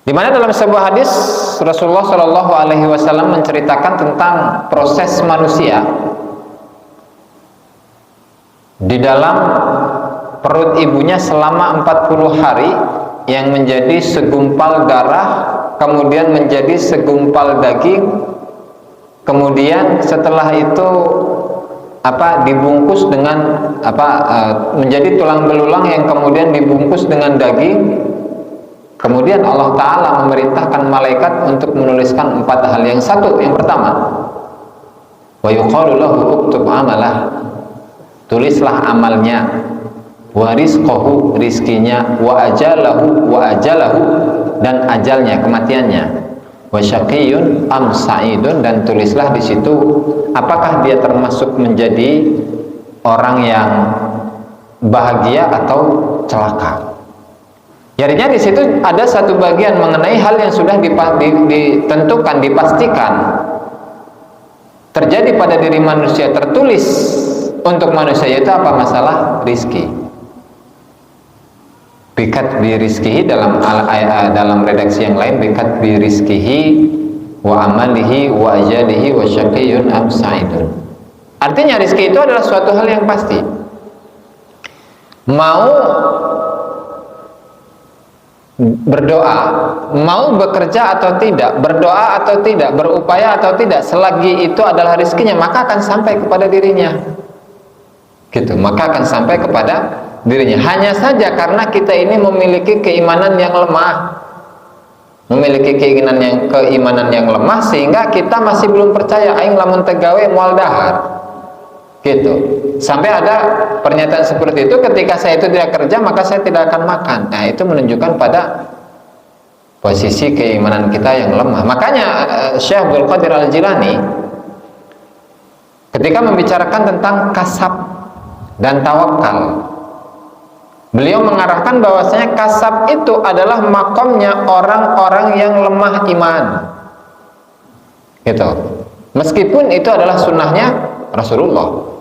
Di mana dalam sebuah hadis Rasulullah Shallallahu Alaihi Wasallam menceritakan tentang proses manusia di dalam perut ibunya selama 40 hari, yang menjadi segumpal darah, kemudian menjadi segumpal daging, kemudian setelah itu dibungkus dengan menjadi tulang belulang yang kemudian dibungkus dengan daging. Kemudian Allah Ta'ala memerintahkan malaikat untuk menuliskan 4 hal. Yang pertama, wa yuqalu lahu uktub amalah, tulislah amalnya, wa rizqahu, rizkinya, wa ajalahu, dan ajalnya, kematiannya, wa syaqiyyun am sa'idun, dan tulislah di situ apakah dia termasuk menjadi orang yang bahagia atau celaka. Jadinya di situ ada satu bagian mengenai hal yang sudah ditentukan, dipastikan terjadi pada diri manusia, tertulis untuk manusia, yaitu apa? Masalah rizki. Bikat bi rizkihi, dalam redaksi yang lain, bikat bi rizkihi wa amalihi wa ajalihi wa syaqiyyun am sa'idun. Artinya rizki itu adalah suatu hal yang pasti. Mau berdoa, mau bekerja atau tidak, berdoa atau tidak, berupaya atau tidak, selagi itu adalah rezekinya, maka akan sampai kepada dirinya. Gitu, maka akan sampai kepada dirinya. Hanya saja karena kita ini memiliki keimanan yang lemah, memiliki keimanan yang lemah, sehingga kita masih belum percaya aing lamun tegawe moal dahar. Gitu. Sampai ada pernyataan seperti itu, ketika saya itu tidak kerja maka saya tidak akan makan. Nah, itu menunjukkan pada posisi keimanan kita yang lemah. Makanya Syekh Abdul Qadir Al-Jilani ketika membicarakan tentang kasab dan tawakal, beliau mengarahkan bahwasanya kasab itu adalah makomnya orang-orang yang lemah iman. Gitu. Meskipun itu adalah sunnahnya Rasulullah.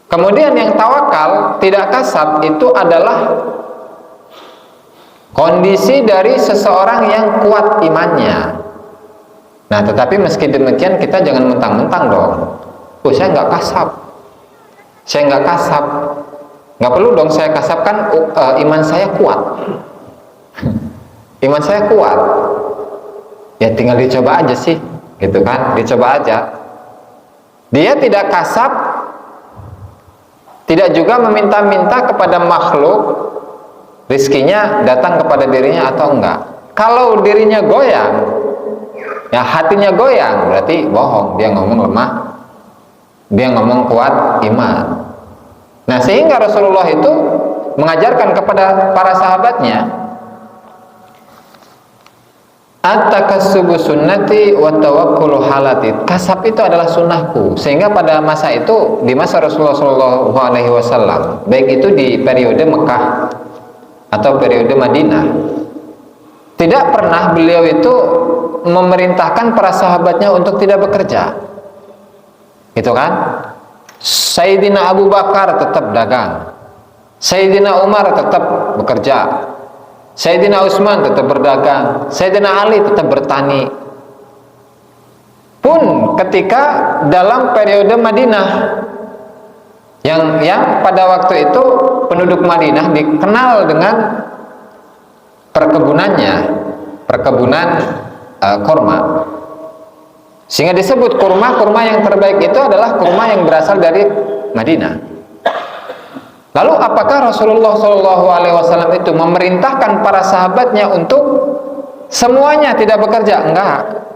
Kemudian yang tawakal, tidak kasab, itu adalah kondisi dari seseorang yang kuat imannya. Nah, tetapi meski demikian kita jangan mentang-mentang dong, oh saya nggak kasab, saya nggak kasab, nggak perlu dong saya kasabkan, iman saya kuat. Iman saya kuat, ya tinggal dicoba aja sih, gitu kan, dicoba aja. Dia tidak kasab, tidak juga meminta-minta kepada makhluk rizkinya datang kepada dirinya atau enggak. Kalau dirinya goyang, ya hatinya goyang, berarti bohong, dia ngomong lemah, dia ngomong kuat iman. Nah, sehingga Rasulullah itu mengajarkan kepada para sahabatnya, at-takassubu sunnati wa tawakkulu halati. Kasab itu adalah sunnahku. Sehingga pada masa itu, di masa Rasulullah SAW, baik itu di periode Mekah atau periode Madinah, tidak pernah beliau itu memerintahkan para sahabatnya untuk tidak bekerja. Gitu kan? Sayyidina Abu Bakar tetap dagang, Sayyidina Umar tetap bekerja, Sayyidina Utsman tetap berdagang, Sayyidina Ali tetap bertani. Pun ketika dalam periode Madinah, yang pada waktu itu penduduk Madinah dikenal dengan perkebunannya, perkebunan kurma. Sehingga disebut kurma yang terbaik itu adalah kurma yang berasal dari Madinah. Lalu apakah Rasulullah SAW itu memerintahkan para sahabatnya untuk semuanya tidak bekerja? Enggak.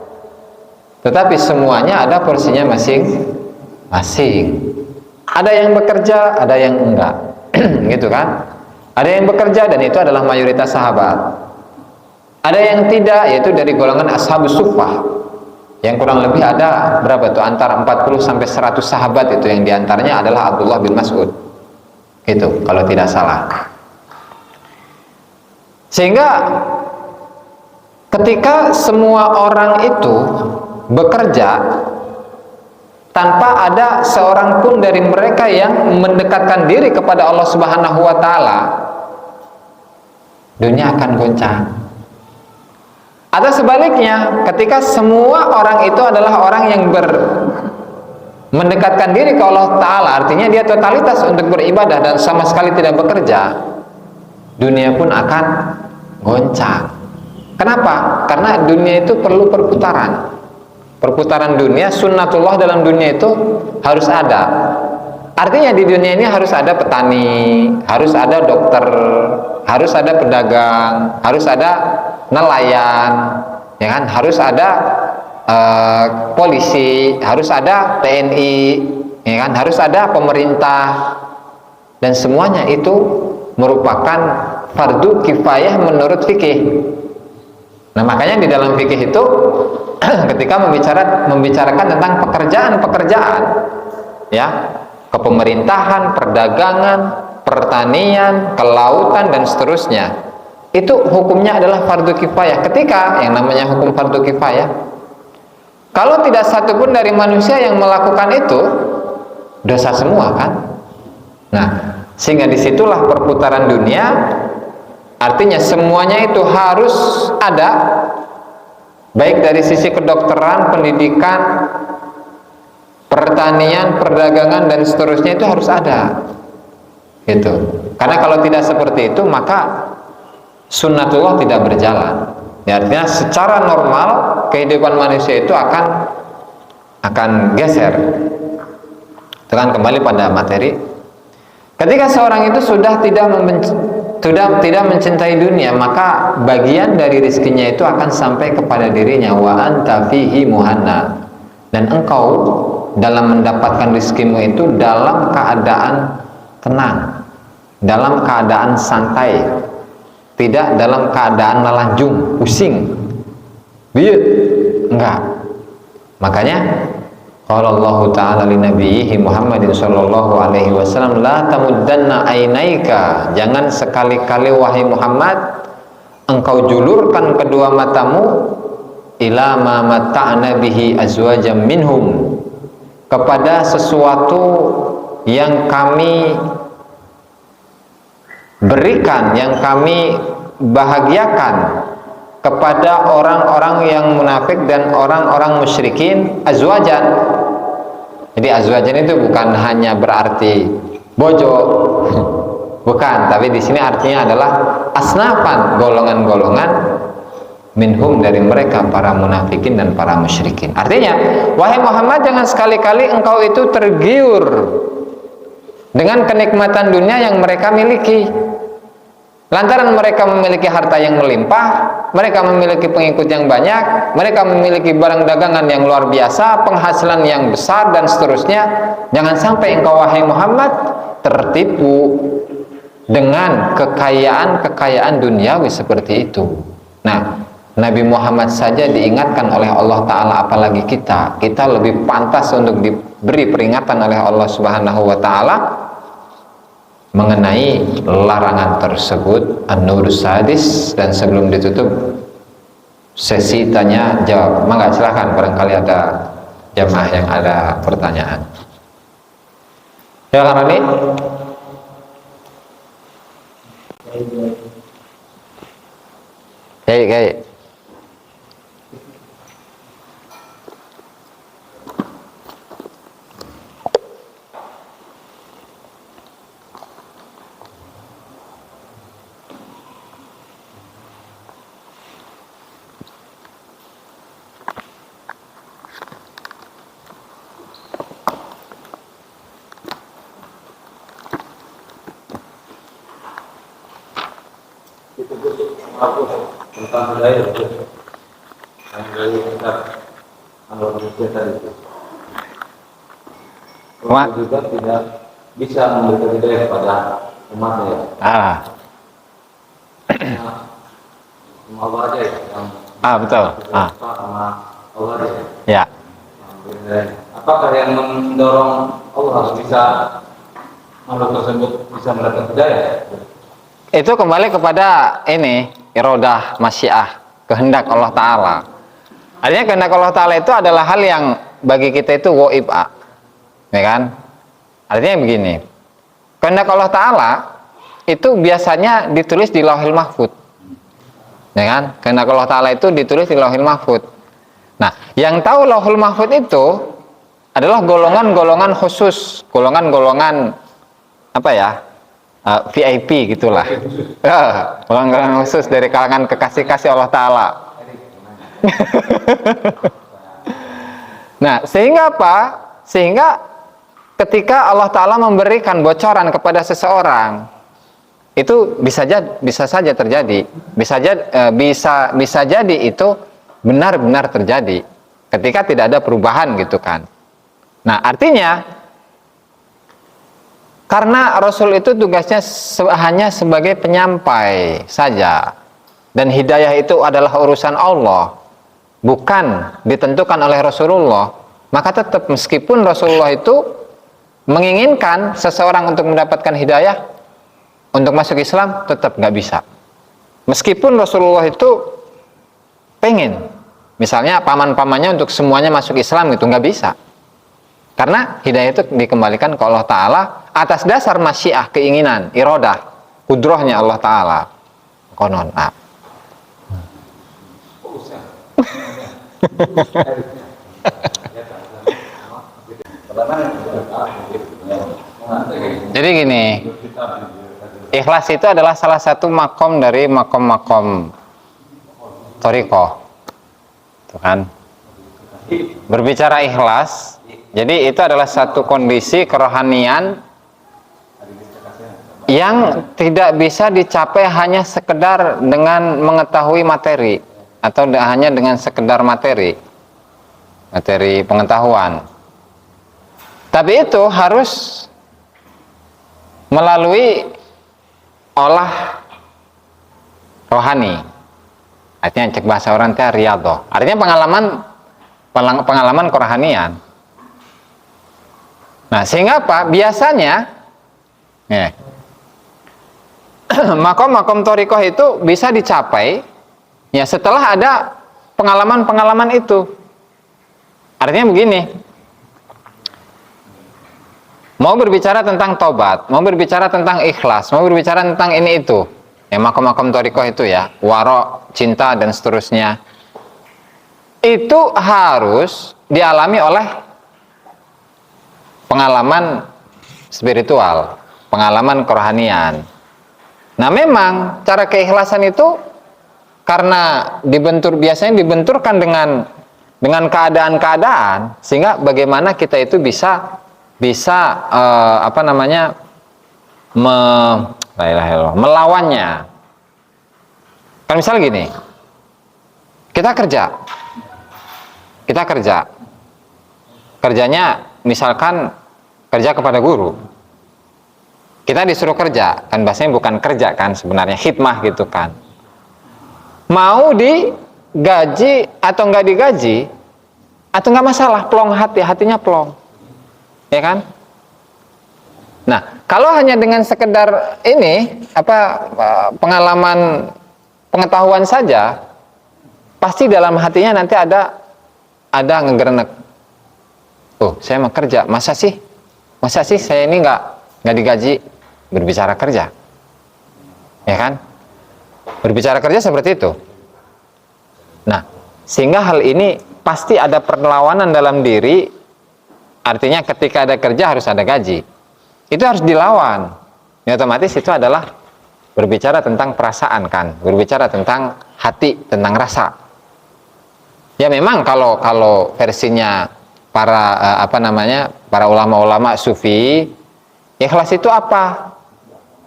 Tetapi semuanya ada porsinya masing-masing. Ada yang bekerja, ada yang enggak. Gitu kan? Ada yang bekerja dan itu adalah mayoritas sahabat. Ada yang tidak, yaitu dari golongan ashabus suffah. Yang kurang lebih ada berapa tuh? Antara 40 sampai 100 sahabat itu, yang diantaranya adalah Abdullah bin Mas'ud. Itu kalau tidak salah. Sehingga ketika semua orang itu bekerja tanpa ada seorang pun dari mereka yang mendekatkan diri kepada Allah Subhanahu wa taala, dunia akan goncang. Atau sebaliknya, ketika semua orang itu adalah orang yang mendekatkan diri ke Allah Ta'ala, artinya dia totalitas untuk beribadah dan sama sekali tidak bekerja, dunia pun akan goncang. Kenapa? Karena dunia itu perlu perputaran. Perputaran dunia, sunnatullah dalam dunia itu harus ada. Artinya di dunia ini harus ada petani, harus ada dokter, harus ada pedagang, harus ada nelayan, ya kan? Harus ada polisi, harus ada TNI, ya kan? Harus ada pemerintah, dan semuanya itu merupakan fardu kifayah menurut fikih. Nah, makanya di dalam fikih itu ketika membicarakan tentang pekerjaan-pekerjaan, ya, kepemerintahan, perdagangan, pertanian, kelautan dan seterusnya, itu hukumnya adalah fardu kifayah. Ketika yang namanya hukum fardu kifayah, kalau tidak satu pun dari manusia yang melakukan itu, dosa semua kan. Nah, sehingga disitulah perputaran dunia. Artinya semuanya itu harus ada, baik dari sisi kedokteran, pendidikan, pertanian, perdagangan dan seterusnya, itu harus ada. Gitu. Karena kalau tidak seperti itu, maka sunnatullah tidak berjalan. Ya, artinya secara normal kehidupan manusia itu akan geser. Dengan kembali pada materi, ketika seorang itu sudah tidak mencintai dunia, maka bagian dari rizkinya itu akan sampai kepada dirinya. Wa anta fihi muhanna, dan engkau dalam mendapatkan rizkimu itu dalam keadaan tenang, dalam keadaan santai, tidak dalam keadaan melanjung, pusing, biut, enggak. Makanya qala Allah Ta'ala li nabiyhi Muhammadin sallallahu alaihi wasallam, la tamuddanna ainaika, jangan sekali-kali wahai Muhammad engkau julurkan kedua matamu ila ma mata'na bihi azwajam minhum, kepada sesuatu yang kami berikan, yang kami bahagiakan kepada orang-orang yang munafik dan orang-orang musyrikin. Azwajan, jadi azwajan itu bukan hanya berarti bojo, bukan, tapi di sini artinya adalah asnafan, golongan-golongan, minhum, dari mereka para munafikin dan para musyrikin. Artinya, wahai Muhammad, jangan sekali-kali engkau itu tergiur dengan kenikmatan dunia yang mereka miliki. Lantaran mereka memiliki harta yang melimpah, mereka memiliki pengikut yang banyak, mereka memiliki barang dagangan yang luar biasa, penghasilan yang besar, dan seterusnya. Jangan sampai engkau wahai Muhammad tertipu dengan kekayaan-kekayaan duniawi seperti itu. Nah, Nabi Muhammad saja diingatkan oleh Allah Ta'ala, apalagi kita lebih pantas untuk diberi peringatan oleh Allah Subhanahu wa Ta'ala mengenai larangan tersebut. An-Nur Sadis. Dan sebelum ditutup sesi tanya jawab, mangga silahkan, barangkali ada jamaah yang ada pertanyaan. Ya kan Rani? Kayak tentang budaya itu yang dari Ustaz Anwar Musa tadi itu. Orang juga tidak bisa memberikan hidayah kepada umatnya. Semua Allah aja yang betul. Sama Allah aja. Ya. Apakah yang mendorong Allah harus bisa makhluk tersebut bisa mendapatkan hidayah? Itu kembali kepada ini, irodah masyiah, kehendak Allah Ta'ala. Artinya kehendak Allah Ta'ala itu adalah hal yang bagi kita itu goib, ya kan? Artinya begini, kehendak Allah Ta'ala itu biasanya ditulis di Lauhil Mahfud, ya kan? Kehendak Allah Ta'ala itu ditulis di Lauhil Mahfud. Nah, yang tahu Lauhil Mahfud itu adalah golongan-golongan khusus, golongan-golongan apa ya? VIP gitulah, golongan khusus dari kalangan kekasih-kasih Allah Ta'ala. Nah, sehingga apa? Sehingga ketika Allah Ta'ala memberikan bocoran kepada seseorang, itu bisa saja terjadi, bisa jadi itu benar-benar terjadi ketika tidak ada perubahan gitu kan. Nah, artinya karena Rasul itu tugasnya hanya sebagai penyampai saja, dan hidayah itu adalah urusan Allah, bukan ditentukan oleh Rasulullah, maka tetap meskipun Rasulullah itu menginginkan seseorang untuk mendapatkan hidayah, untuk masuk Islam, tetap nggak bisa. Meskipun Rasulullah itu pengen, misalnya paman-pamannya untuk semuanya masuk Islam, itu nggak bisa. Karena hidayah itu dikembalikan ke Allah Ta'ala atas dasar masyiah, keinginan, irodah, kudrohnya Allah Ta'ala. Konon. Jadi gini, Ikhlas itu adalah salah satu makom dari makom-makom thariqah. Tuh kan? Berbicara ikhlas, jadi itu adalah satu kondisi kerohanian yang tidak bisa dicapai hanya sekedar dengan mengetahui materi atau hanya dengan sekedar materi pengetahuan. Tapi itu harus melalui olah rohani. Artinya cek bahasa orang teh riyadhah. Artinya pengalaman kerohanian. Nah, sehingga apa? Biasanya makom-makom thariqah itu bisa dicapai ya setelah ada pengalaman-pengalaman itu. Artinya begini. Mau berbicara tentang tobat, mau berbicara tentang ikhlas, mau berbicara tentang ini itu, ya makom-makom thariqah itu ya, waro, cinta dan seterusnya, itu harus dialami oleh pengalaman spiritual, pengalaman kerohanian. Nah, memang cara keikhlasan itu karena biasanya dibenturkan dengan keadaan-keadaan, sehingga bagaimana kita itu bisa melawannya. Kan misal gini, kita kerjanya misalkan kerja kepada guru, kita disuruh kerja, kan bahasanya bukan kerja kan sebenarnya, khidmah gitu kan. Mau digaji atau nggak digaji atau nggak masalah, plong hatinya plong. Ya kan? Nah, kalau hanya dengan sekedar pengetahuan saja, pasti dalam hatinya nanti ada ngegerenek. Oh, saya mau kerja, masa sih saya ini nggak digaji? Berbicara kerja, ya kan? Berbicara kerja seperti itu. Nah, sehingga hal ini pasti ada perlawanan dalam diri. Artinya ketika ada kerja harus ada gaji. Itu harus dilawan. Ya, otomatis itu adalah berbicara tentang perasaan kan, berbicara tentang hati, tentang rasa. Ya memang kalau versinya para ulama-ulama sufi, ikhlas itu apa?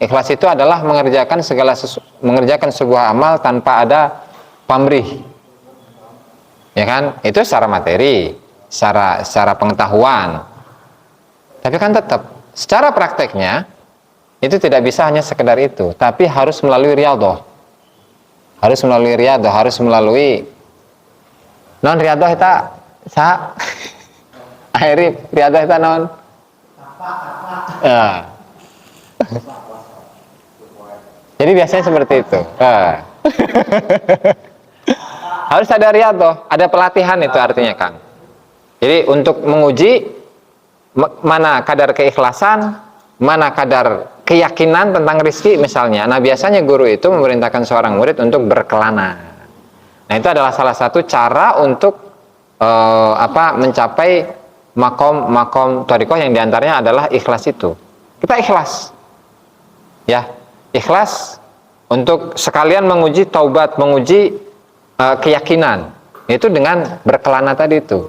Ikhlas itu adalah mengerjakan sebuah amal tanpa ada pamrih. Ya kan? Itu secara materi. Secara pengetahuan, tapi kan tetap secara prakteknya itu tidak bisa hanya sekedar itu, tapi harus melalui riyadhah, harus melalui non riyadhah eta sa akhiri riyadhah eta non jadi biasanya seperti itu. Harus ada riyadhah, ada pelatihan itu artinya Kang. Jadi untuk menguji mana kadar keikhlasan, mana kadar keyakinan tentang rezeki misalnya. Nah, biasanya guru itu memerintahkan seorang murid untuk berkelana. Nah, itu adalah salah satu cara untuk mencapai makom thariqah yang diantaranya adalah ikhlas itu. Kita ikhlas. Ya, ikhlas untuk sekalian menguji taubat, menguji keyakinan. Itu dengan berkelana tadi itu,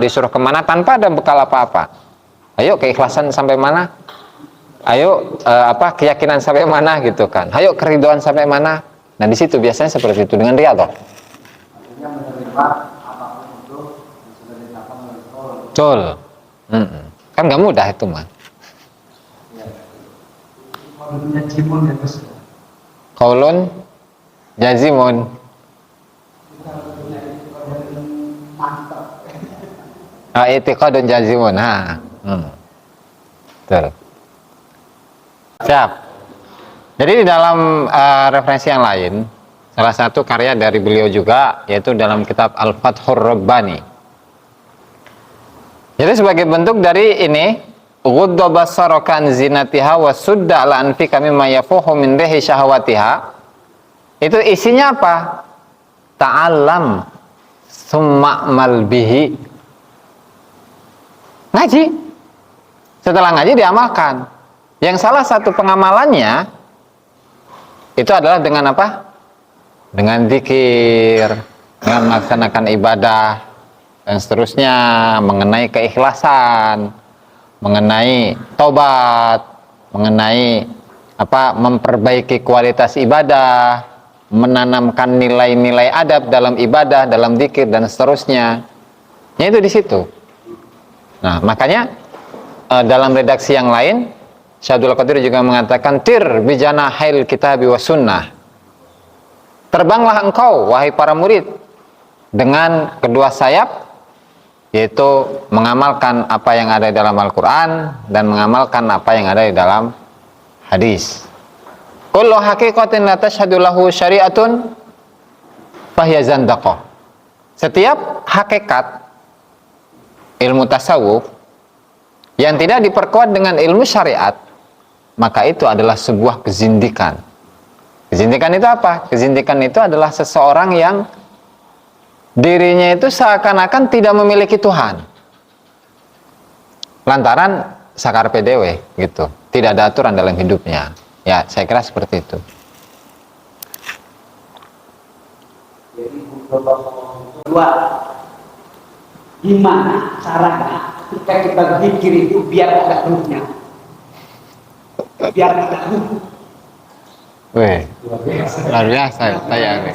disuruh kemana tanpa ada bekal apa-apa. Ayo keikhlasan sampai mana, ayo keyakinan sampai mana gitu kan, ayo keridhaan sampai mana. Nah, di situ biasanya seperti itu dengan riyadhah. Artinya menerima apapun itu sudah ditetapkan oleh Allah. Betul. Kan nggak mudah itu mah. Qaulun jazimun. I'tiqadun jazimun. Betul. Siap. Jadi di dalam referensi yang lain, salah satu karya dari beliau juga, yaitu dalam kitab Al-Fathur Rabbani. Jadi sebagai bentuk dari ini, ghudda basaraka an zinatiha wa sudda ala anfika mimma yafuhu min rihi syahwatiha. Itu isinya apa? Ta'allam summa mal bihi. Ngaji. Setelah ngaji diamalkan. Yang salah satu pengamalannya itu adalah dengan apa? Dengan zikir, dengan melaksanakan ibadah dan seterusnya, mengenai keikhlasan, mengenai tobat, mengenai apa? Memperbaiki kualitas ibadah, menanamkan nilai-nilai adab dalam ibadah, dalam zikir dan seterusnya. Ya, itu di situ. Nah, makanya dalam redaksi yang lain Syahidul Qadir juga mengatakan tir bijana hail kitabi wa sunnah. Terbanglah engkau wahai para murid dengan kedua sayap, yaitu mengamalkan apa yang ada di dalam Al-Quran dan mengamalkan apa yang ada di dalam hadis. Kullu haqiqatin la tashhadu lahu syari'atun fahiya zandaqah. Setiap hakikat ilmu tasawuf yang tidak diperkuat dengan ilmu syariat, maka itu adalah sebuah kezindikan. Kezindikan itu apa? Kezindikan itu adalah seseorang yang dirinya itu seakan-akan tidak memiliki Tuhan, lantaran sakar PDW gitu, tidak ada aturan dalam hidupnya. Ya, saya kira seperti itu. Jadi kedua, gimana caranya ketika kita zikir itu biar ada ruhnya, biar ada ruh. Weh, luar biasa saya nih.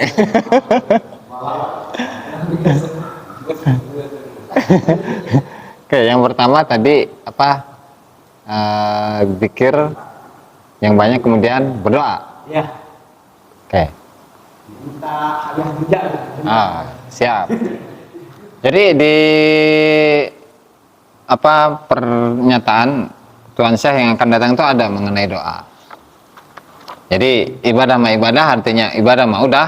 Oke, yang pertama tadi apa? Zikir yang banyak, kemudian berdoa. Ya. Oke. Minta hadiah bijak. Siap. Jadi di apa pernyataan Tuan Syekh yang akan datang itu ada mengenai doa. Jadi ibadah mah ibadah, artinya ibadah mah udah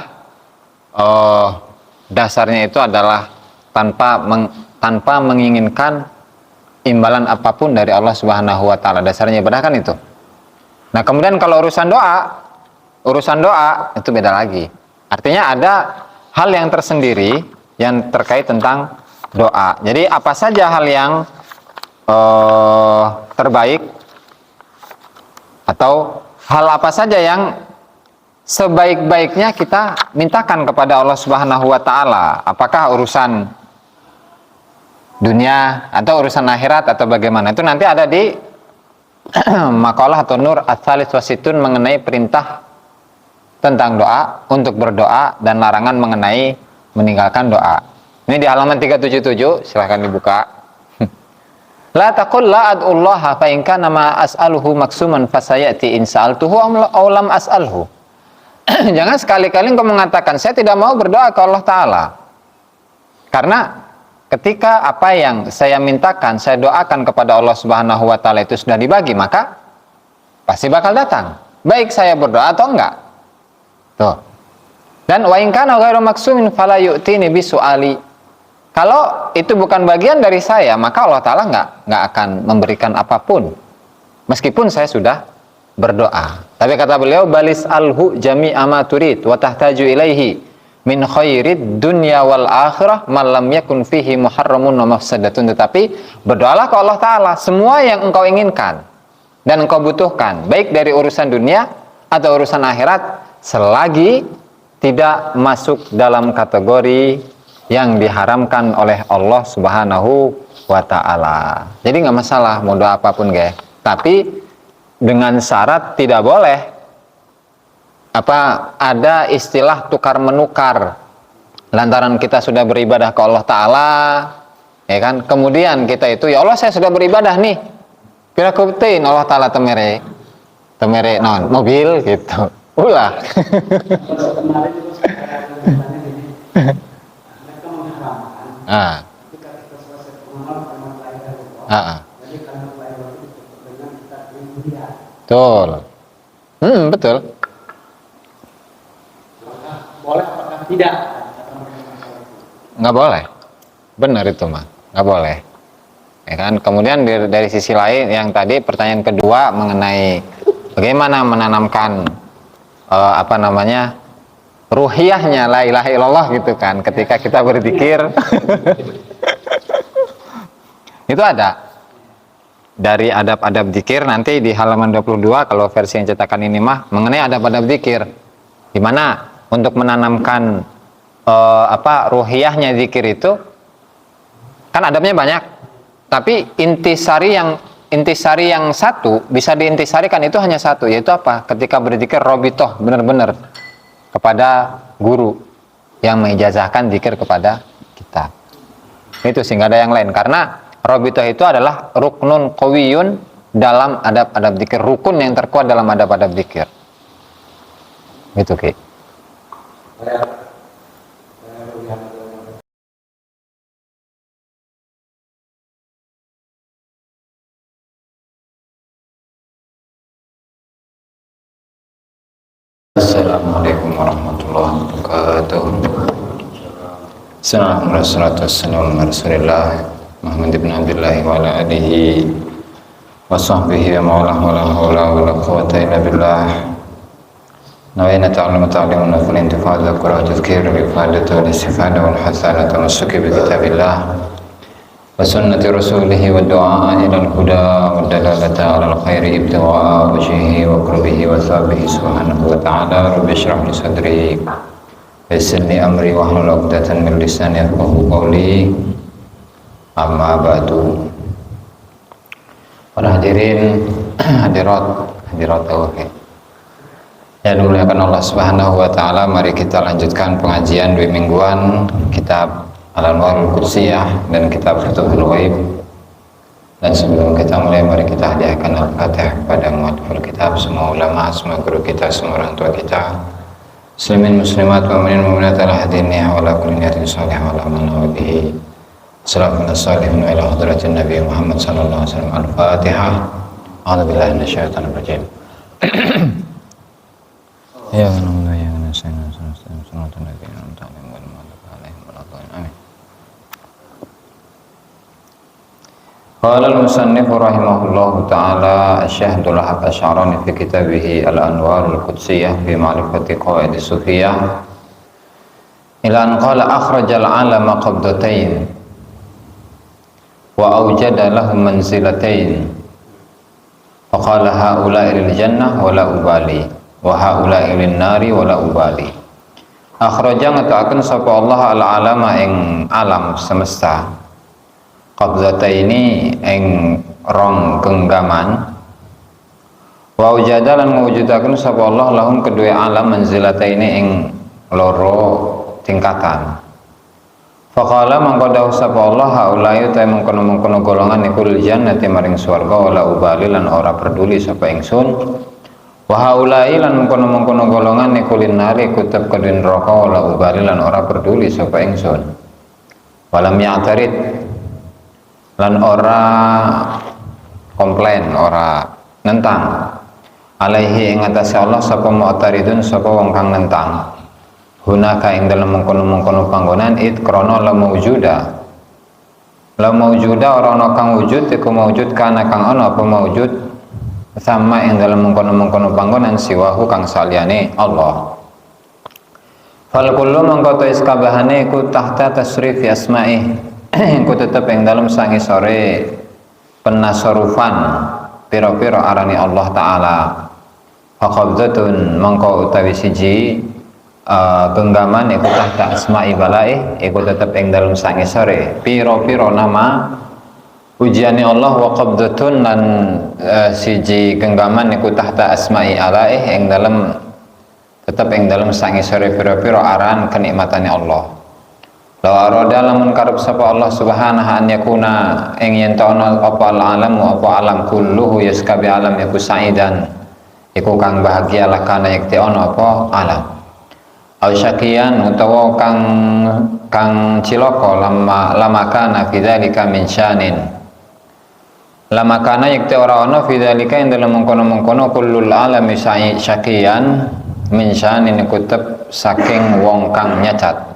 dasarnya itu adalah tanpa menginginkan imbalan apapun dari Allah Subhanahu wa taala. Dasarnya ibadah kan itu. Nah, kemudian kalau urusan doa itu beda lagi. Artinya ada hal yang tersendiri yang terkait tentang doa. Jadi apa saja hal yang terbaik atau hal apa saja yang sebaik-baiknya kita mintakan kepada Allah Subhanahu wa taala. Apakah urusan dunia atau urusan akhirat atau bagaimana? Itu nanti ada di makalah atau Nur Ats-Tsalits Wasitun mengenai perintah tentang doa, untuk berdoa, dan larangan mengenai meninggalkan doa. Ini di halaman 377, silahkan dibuka. La taqul la ad'ullaha fa in kana ma as'aluhu maksuman fasayati in sa'altuhu aw lam as'alhu. Jangan sekali-kali engkau mengatakan saya tidak mau berdoa ke Allah taala. Karena ketika apa yang saya mintakan, saya doakan kepada Allah Subhanahu wa taala itu sudah dibagi, maka pasti bakal datang. Baik saya berdoa atau enggak. Tuh. Dan wa in kana ghairu maksumin fala yu'tini bisu'ali. Kalau itu bukan bagian dari saya, maka Allah Ta'ala nggak akan memberikan apapun, meskipun saya sudah berdoa. Tapi kata beliau, balis alhu jami'a ma turid wa tahtaju ilaihi min khairid dunya wal akhirah malam yakun fihi muharramun wa mafsadatun. Tetapi berdoalah ke Allah Ta'ala semua yang engkau inginkan dan engkau butuhkan, baik dari urusan dunia atau urusan akhirat, selagi tidak masuk dalam kategori yang diharamkan oleh Allah Subhanahu wa ta'ala. Jadi nggak masalah mau doa apapun guys, tapi dengan syarat tidak boleh ada istilah tukar menukar, lantaran kita sudah beribadah ke Allah Ta'ala, ya kan, kemudian kita itu, ya Allah saya sudah beribadah nih, kira kutin Allah Ta'ala temere non mobil gitu, ulah. Betul. Betul. Boleh apakah tidak? Nggak boleh. Benar itu mah, nggak boleh. Ya kan. Kemudian dari sisi lain yang tadi pertanyaan kedua mengenai bagaimana menanamkan ruhiyahnya la ilaha illallah gitu kan ketika kita berzikir. Itu ada. dari adab-adab zikir nanti di halaman 22 kalau versi yang cetakan ini mah mengenai adab-adab zikir, di mana untuk menanamkan ruhiyahnya zikir itu kan adabnya banyak, tapi intisari yang satu bisa diintisarikan itu hanya satu, yaitu apa? Ketika berzikir robitoh benar-benar kepada guru yang mengijazahkan zikir kepada kita. Itu sehingga ada yang lain, karena robitoh itu adalah ruknun qawiyun dalam adab-adab zikir, rukun yang terkuat dalam adab-adab zikir. Gitu Ki. Assalamualaikum warahmatullahi wabarakatuh. Assalamualaikum warahmatullahi Muhammad ibn Abdullah wa ala alihi wa sahbihi wa ma'ala wa la hawla wa la quwwata illa billah. Nawayna ta'allama ta'limun wa intifa'u dzikra wa tadhkira wa ifadatu wa istifada wal hasana tamassuki bi kitabillah wa sunnati rasulih wa du'a ila al-huda wa dalalata ala al-khairi ibtigha'a wajhihi wa qurbihi wa thabihi subhanahu wa ta'ala. Rabbi shrah li sadri wa yassir li amri wa hlul 'uqdatan min lisani yafqahu qawli. Amma ba'du. Para hadirin hadirat tauhid yang dimuliakan Allah Subhanahu wa taala, mari kita lanjutkan pengajian 2 mingguan kitab Al-Anwarul Qudsiyah dan kitab Futuhul Ghaib. Dan sebelum kita mulai, mari kita hadiahkan Al-Fatihah kepada mualliful kitab, semua ulama, semua guru kita, semua orang tua kita, muslimin muslimat, mu'minin mu'minat, ala hadinihi wa ala kulli niyatin salihah wa ala man bihi. Assalamualaikum warahmatullahi wabarakatuh. Ila hadratin Nabi Muhammad sallallahu alaihi wasallam. Al-Fatihah. A'udzu billahi minasyaitonir rajim. Ya Allah ya nasaina sallallahu alaihi wasallam. Amin. Qala al-musannif rahimahullahu ta'ala Asy-Syaikh Haq Asy'arani fi kitabih Al-Anwarul Qudsiyah fi ma'rifati qawaid as-sufiyah ila an qala akhrajal 'alama qabdatain wa awjada lahum manzilatain faqala haula'i lil jannah wa la ubali wa haula'i lin nari wa la ubali. Akhraja ngatakan sapa Allah al-alama ing alam semesta qabdataini ing rong genggaman wa awjada lan mewujudaken sapa Allah lahum kedua alam manzilataini ing loro tingkatan. Faqala mangko dawuh sapa Allah haula'i ta mengkono-mengkono golongan iku lil jannati maring swarga wala ubali lan ora peduli sapa ingsun wa haula'i lan mengkono-mengkono golongan iku lin nari kutub kedin neraka wala ubali lan ora peduli sapa ingsun walam ya'tarid lan ora komplain ora nentang alaihi ing atase Allah sapa mu'taridun sapa wong kang nentang hunaka ing dalam mengkono-mengkono panggonan it krana la maujuda ora ana kang wujud iku maujud kana kang ana apa maujud sama ing dalam mengkono-mengkono panggonan siwahu kang saliyane Allah. Fal kullu mangko iskabahane iku tahta tasrif asma'i iku tetep ing dalam sangisore penasarufan pira-pira arani Allah taala. Faqabdatun mangko utawi siji genggaman iku tahta asma'i balai iku tetep ing dalam sangisore pira-pira nama ujiane Allah wa qabdatun lan siji genggaman iku tahta asma'i alaih ing dalam tetep ing dalam sangisore pira-pira aran kenikmatane Allah. Law arada lamun karep sapa Allah subhanahu an yakuna ing yen ta ana apa alam apa alam kulluhu yaskabi alam iku saidan iku kang bahagia lakana yakti ana apa alam au syakian utawa kang cilaka lama kana fi dzalika min syanin lama kana yakti ora ana fi dzalika ing dalem mengkono-mengkono kullul alami syakian min syanin kutub saking wong kang nyacat.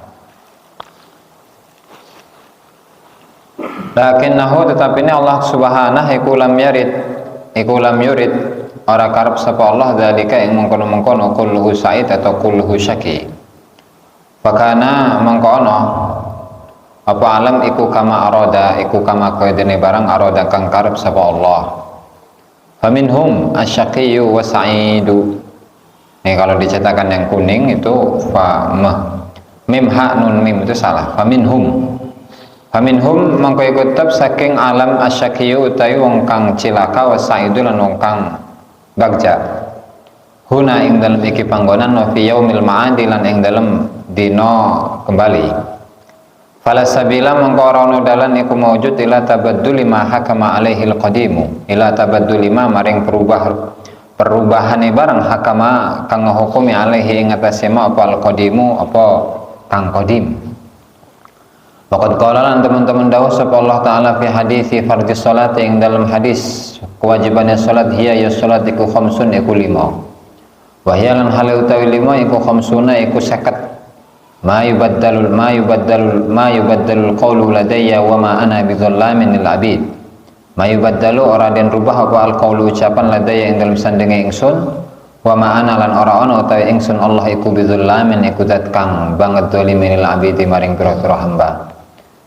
Lakinnahu tetapi ini Allah subhanahu iku lam yurid ora karep sapa Allah dzalika ing mengkono-mengkono kulluhu sa'id atau kulluhu syaki. Fakana mangko ana apa alam iku kama arada iku kama kaya dene barang arada kang karep sapa Allah. Faminhum asyaqiyyu wa sa'idu. Nih kalau dicetakkan yang kuning itu fa mim ha nun mim itu salah. Faminhum mangko iku tetep saking alam asyaqiyyu utawi wong kang cilaka wa sa'idu lan wong kang bagja. Huna ing dalem iki panggonan wa fi yaumil ma'adi lan ing dalem dina kembali. Fala sabila mongko ora ono dalan iku maujud ila tabaddul ma hakama alaihi alqadimu ila tabaddul ma maring perubahane barang hakama kang ngahukumi alaihi ing atase ma apa alqadimu apa kang qadim. Faqad qala lan teman-teman dawuh sapa Allah taala fi hadisi fardhis salat ing dalam hadis kewajibannya salat hiya ya salat iku khamsun iku 5. Wa hiya lan hale utawi 5 iku khamsuna iku 50. ma yubaddalul qawlu ladayya wa ma ana bidzallamin lil abid. Ma yubaddalu ora den rubah apa al qawlu ucapan ladayya ing dalem sandenge ingsun wa ma ana lan ora ana utawi ingsun Allah iku bidzallamin iku zat kang banget zalimin lil abid maring pira-pira hamba.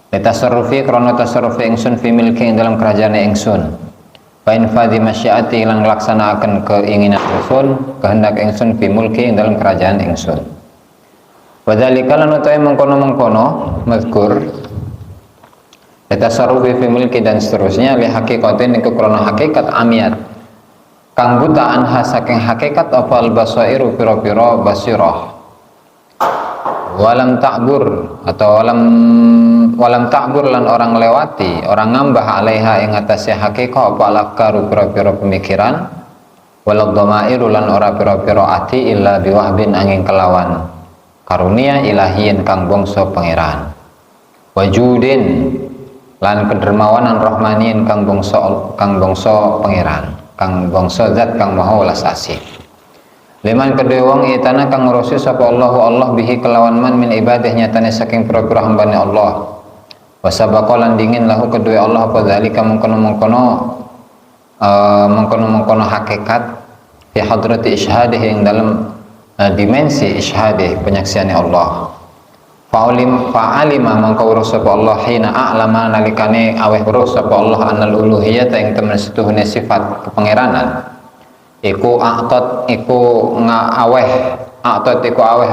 Litasarrufi krana tasarrufi ingsun fi milki ing dalam kerajaane ingsun. Fa in fadhi masyiati lan nglaksanaken keinginan ingsun kehendak ingsun fi mulki ing dalam kerajaan ingsun. Wadzalika lan utawi mengkono-mengkono mazkur tasarrufi fi milki dan seterusnya li haqiqatin iku krana hakikat amiyat kang buta anha saking hakikat apa al basairu pira-pira basirah walam ta'bur atau walam ta'bur lan orang lewati orang ngambah alaiha ing atase hakikat apa lakaru pira-pira pemikiran walad dhamairu lan ora pira-pira ati illa biwahbin angin kelawan karunia ilahiyin kang bangsa pangeran wajudin lan kedermawanan rahmaniyin kang bangsa pangeran kang bangsa zat kang maha welas asih liman kedue wong itana kang ngurusi sapa Allah bihi kelawan man min ibadah nyatane saking pira-pira hambane Allah wasabaqa lan dingin lahu kedue Allah apa zalika mengkono hakikat fi hadrati isyhadih ing dalam dimensi isyhadih penyaksiane Allah. Fa'alima mangka weruh sapa Allah hina a'lama nalikane aweh weruh sapa Allah anal uluhiyah ing temen setuhune sifat kepangeranan. Iku aweh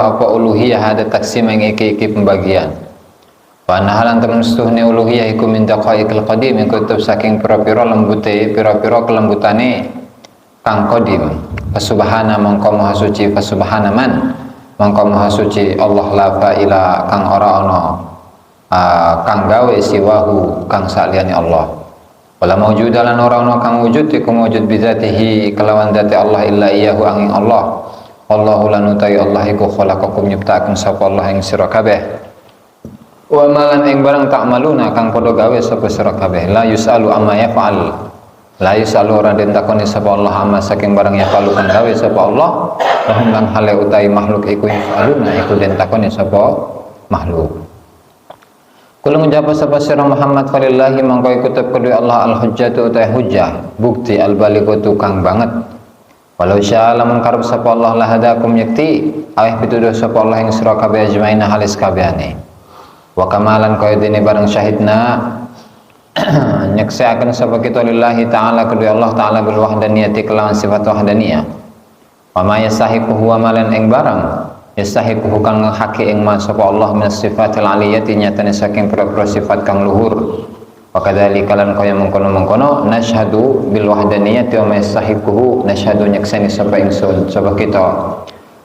apa uluhiyah ada taksim ing iki pembagian. Wa nahalan temen setuhune uluhiyah iku min daqaiqil qadim iku tetep saking pira-pira kelembutane kang qadim. Fasubhana mangka maha suci fasubhana man mangka maha suci Allah la fa'ila kang ora ana kang gawe siwahu kang saliyane Allah wala maujudalan ora ana kang wujud iku wujud bizatihi kelawan zati Allah illa iyahu angin Allah Allahu lan utai Allah iku khalaqakum nyiptaken sapa Allah ing sira kabeh wa malan ing barang takmaluna kang padha gawe sapa sira kabeh la yusalu amma yaf'al la yusalu raden takoni sapa Allah amma saking barang ya palu kang gawe sapa Allah lahum lan hale utai makhluk iku yafaluna iku den takoni sapa makhluk kula ngucap sapa sira Muhammad falillahi mangko iku tetep kedue Allah al hujjatu utai hujjah bukti al balighatu kang banget walau syaa lamun karep sapa Allah la hadakum yakti aweh pituduh sapa Allah ing sira kabeh ajmaina halis kabehane wa kamalan kaya dene barang syahidna nyaksiakan sapa kita lillahi ta'ala kedua Allah ta'ala bil wahdaniyati kelawan sifat wahdaniyah wa ma yastahiquhu wa malan ing barang yastahiquhu kang haki ing ma sapa Allah min sifatil aliyati nyatane saking pira-pira sifat kang luhur wa kadzalika lan kaya mengkono-mengkono nasyhadu bil wahdaniyati wa ma yastahiquhu nasyhadu nyaksani sapa ingsun sapa kita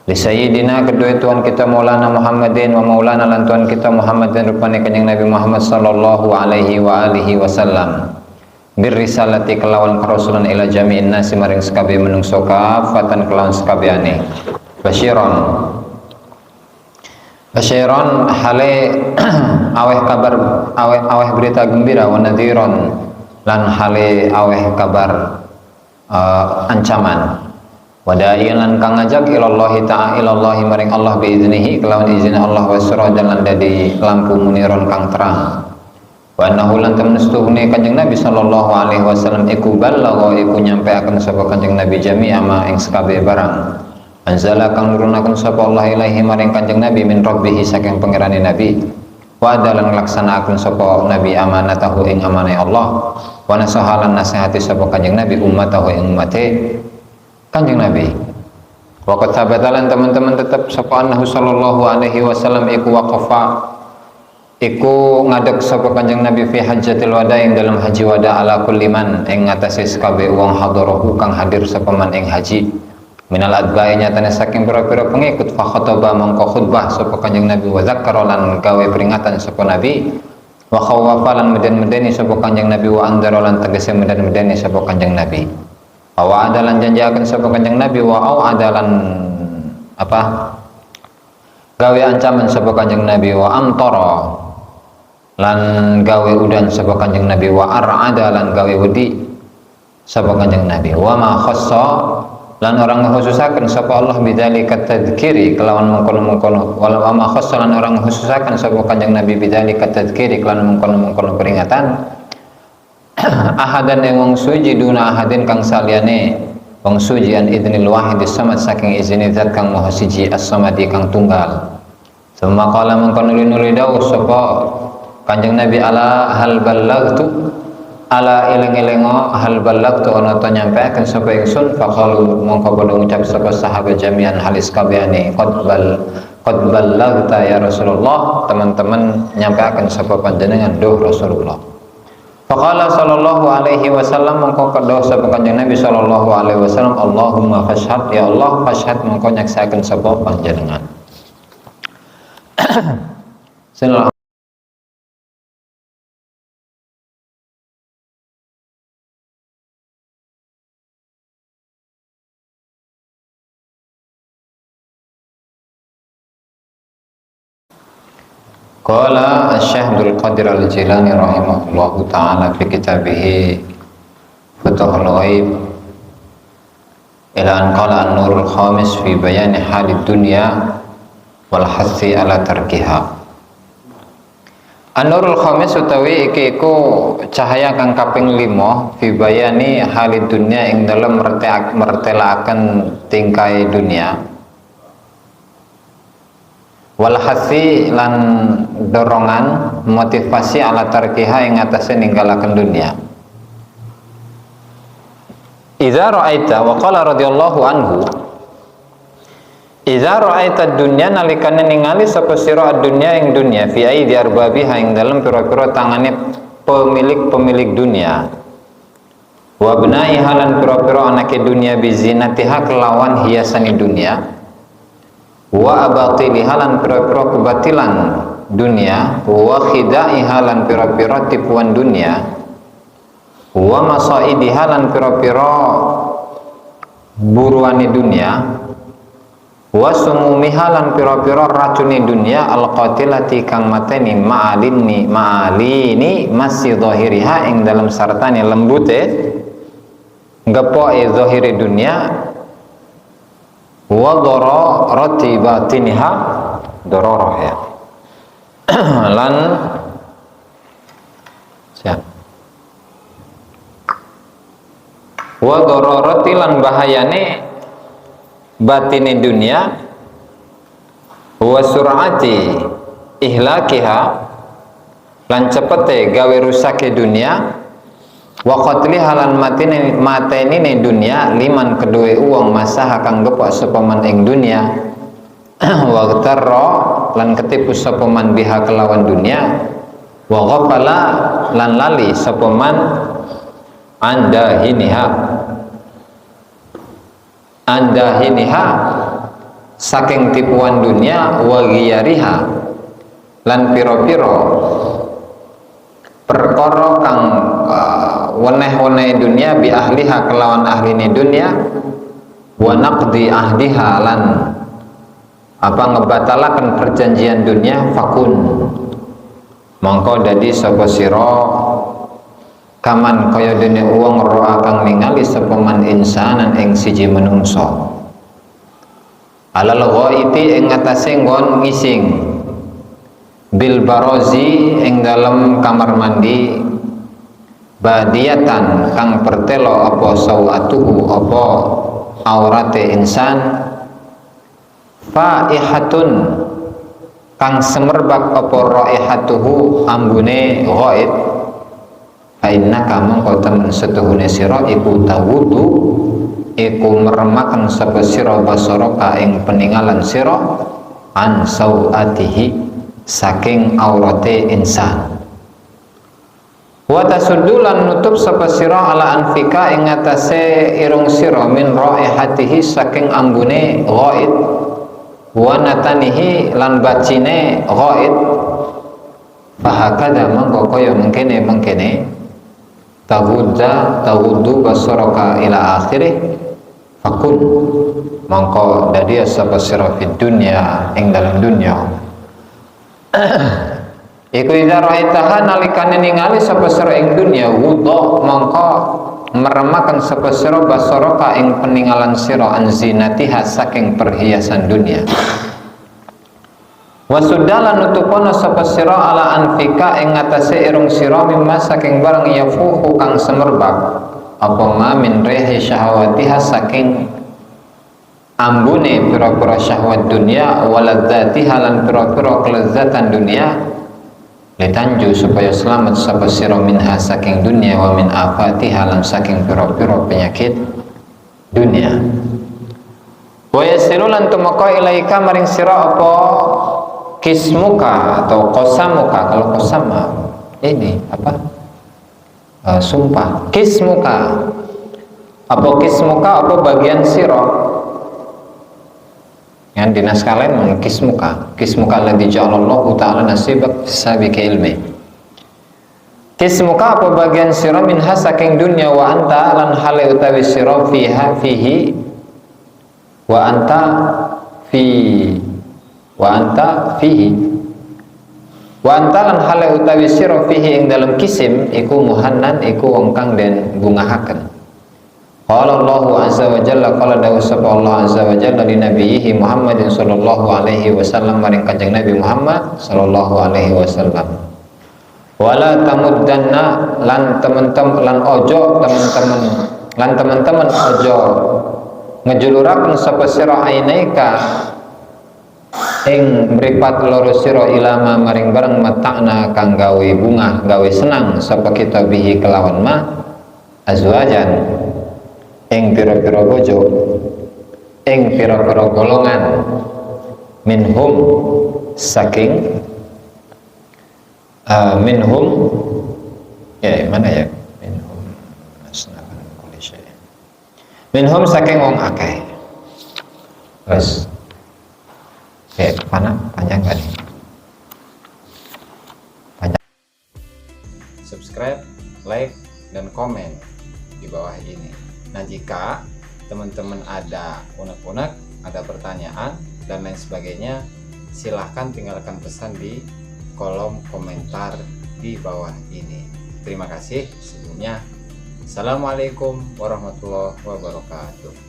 li sayyidina kedua Tuhan kita Maulana Muhammadin wa Maulana lan Tuhan kita Muhammadin rupane kanjeng Nabi Muhammad sallallahu alaihi wa alihi wasallam bir risalati kelawan karasulan ila jami'in nasi maring sekabeh menungso kafatan kelawan sekabehane basyiron hale aweh berita gembira wa nadhiron lan hale aweh kabar ancaman wada'ilan kang ngajak ilallahi ta'ala ilallahi maring Allah biiznihi kelawan izin Allah wa sirajan lan dadi lampu muniron kang terang wa annahu lan tamnustuhne kanjeng Nabi sallallahu alaihi wasallam iku balagha iku nyampeaken sapa kanjeng Nabi jami'a ma ing sakabeh barang anzala kang nurunaken sapa Allah ilaihi maring kanjeng Nabi min rabbih saking pangerane Nabi wa adalan nglaksanakeun sapa nabi amanatahu ing amanah Allah, wa nasahalan nasihati sapa kanjeng nabi ummatahu ing ummate kanjeng nabi. Wa qad sabatalan teman-teman tetap sapa annahu sallallahu alaihi wasallam iku waqafa iku ngadeg sapa kanjeng nabi fi hajjatil wada ing dalam haji wada ala kulli man ing ngatasi kabeh wong hadarahu kang hadir sapa man ing haji minal adba'i nyatane saking pira-pira pengikut fa khataba mangko khutbah sapa kanjeng nabi wa zakkara lan gawe peringatan sapa nabi wa khawafa lan meden-medeni sapa kanjeng nabi wa andara lan tegese meden-medeni sapa kanjeng nabi wa adalan janjiaken sapa kanjeng nabi wa au adalan apa gawe ancaman sapa kanjeng nabi wa amtara lan gawe udan sapa kanjeng nabi wa ar'ada lan gawe wedi sapa kanjeng nabi wa ma khassa lan orang khususaken sapa Allah bidzalika tadzkiri kelawan mengkono-mengkono wala ma khassa lan orang khususaken sapa kanjeng nabi bidzalika tadzkiri kelawan mengkono-mengkono peringatan ahadan ing wong suci duna ahadin kang saliyane wong suci an idznil wahid samad saking izine zat kang maha siji as-samadi kang tunggal. Summa qala mengkono nuli dawuh sapa kanjeng nabi ala hal ballagtu ala eling-elingo hal ballagtu ana ta nyampeaken sapa ingsun faqalu mongko padha ngucap sapa sahabat jami'an halis kabehane qad ballagta ya Rasulullah, teman-teman nyampeaken sapa panjenengan duh Rasulullah. Faqala sallallahu alaihi wasallam mongko kedhawuh sapa kanjeng nabi sallallahu alaihi wasallam Allahumma fashhad ya Allah fashhad mongko nyaksaken sapa panjenengan. Sallallahu Qala Asy-Syaikh Abdul Qadir Al-Jilani rahimahullahu taala fi kitabih Futuhul Ghaib ila an qala an-nurul khamis fi bayani halid dunya wal hassi ala tarkiha. An-nurul khamis utawi iki iku cahaya kang kaping 5 fi bayani halid dunya ing dalem mertelaken tingkai dunia wal hasi lan dorongan motivasi ala tarkiha ing atase ninggalaken dunia. Idza ra'aita wa qala radhiyallahu anhu idza ra'aita dunya nalikane ningali sapa sira ad-dunya ing dunya fi aidi arbabiha ing dalem pira-pira tangane pemilik dunia wa bnai halan pira-pira anake dunia bizinatiha kelawan hiasani dunia wa abatili halan pira-pira kebatilan dunia wa khidai halan pira-pira tipuan dunia wa masaidi halan pira-pira buruani dunia wa sumumi halan pira-pira racuni dunia alqatilati kang mateni ma'alini masih zahiriha ing dalam sartane lembute ngepoke zahiri dunia wa dararati batiniha dararah ya lan siap wa dararati lan bahayane batini dunia wa sur'ati ihlakiha lan cepete gawe rusake dunia wa qatli halan mateni ning dunia liman kedue uang masaha kang gepok sapa man ing dunia wa gtarra lan ketipu sapa man biha kelawan dunia wa ghafala lan lali sapa man anda hiniha saking tipuan dunia wa ghiyariha lan piro-piro perkara kang weneh-weneh dunia bi ahliha kelawan ahline dunia wa naqdi ahdiha lan apa ngebatalaken perjanjian dunia fakun mongko dadi sapa sira kaman kaya dene wong roa kang ningali sapa man insanan ing siji menungso alal ghaiti ing atase nggon ngising bil barozi ing dalam kamar mandi badiatan kang pertelo apa sawatuhu apa aurate insan faihatun kang semerbak apa raihatuhu ambune ghaib, fa mongko temen setuhune sira iku tawudu iku meremaken sapa sira basaraka ing peninggalan sira an sauatihi saking aurate insan. Wa tasuddulan nutup sapa sira ala anfika ing atase irung sira min raihatihi saking ambune ghaib, wa natanihi lan bacine ghaib, fahakada mangko kaya mengkene tawuddu basaraka ila akhirih fakun mangko dadi sapa sira fid dunya ing dalam dunya iku idza ra'aitaha nalikane ningali sapa sira ing dunya wudha mangko meremaken sapa sira basaraka ing peninggalan sira an zinatiha saking perhiasan dunia. Wasudalan nutupono sapa sira ala anfika ing atase irung sira mimma saking barang yafuhu kang semerbak apa ma min rehi syahwatiha saking ambune pira-pira syahwat dunia waladzatiha lan pira-pira kelezatan dunia litanju supaya selamat sapa sira minha saking dunia wa min afatiha lan saking pira-pira penyakit dunia. Wa yasiru lan tumeka ilaika maring sira apa kismuka atau kosamuka. Kalau kosama ini apa? Sumpah. Kismuka apa bagian siro yang dinas kalian kismuka alladzi ja'alallahu ta'ala nasibak sabiqi ilmi. Kismuka apa bagian siro minha saking dunya wa anta lan hale utawi siro fihi wa anta lan hale utawi sira fihi ing dalam kisim iku muhannan iku wong kang den bungahaken. Qala Allahu azza wa jalla qala dawu sapa Allah azza wa jalla li nabiyhi Muhammadin sallallahu alaihi wasallam maring kanjeng Nabi Muhammad sallallahu alaihi wasallam. Wala tamuddanna lan teman-teman ojo ngejuluraken sapa sira ainaika ing mripat loro sira ilama maring bareng matakna kang gawe bunga gawe senang sapa kita bihi kelawan ma azwajan ing pira-pira bojo ing pira-pira golongan minhum saking minhum ya mana ya minhum saking wong akeh. Terus panjang kan? Panjang. Subscribe, like, dan komen di bawah ini. Nah, jika teman-teman ada unek-unek, ada pertanyaan dan lain sebagainya, silahkan tinggalkan pesan di kolom komentar di bawah ini. Terima kasih sebelumnya. Assalamualaikum warahmatullahi wabarakatuh.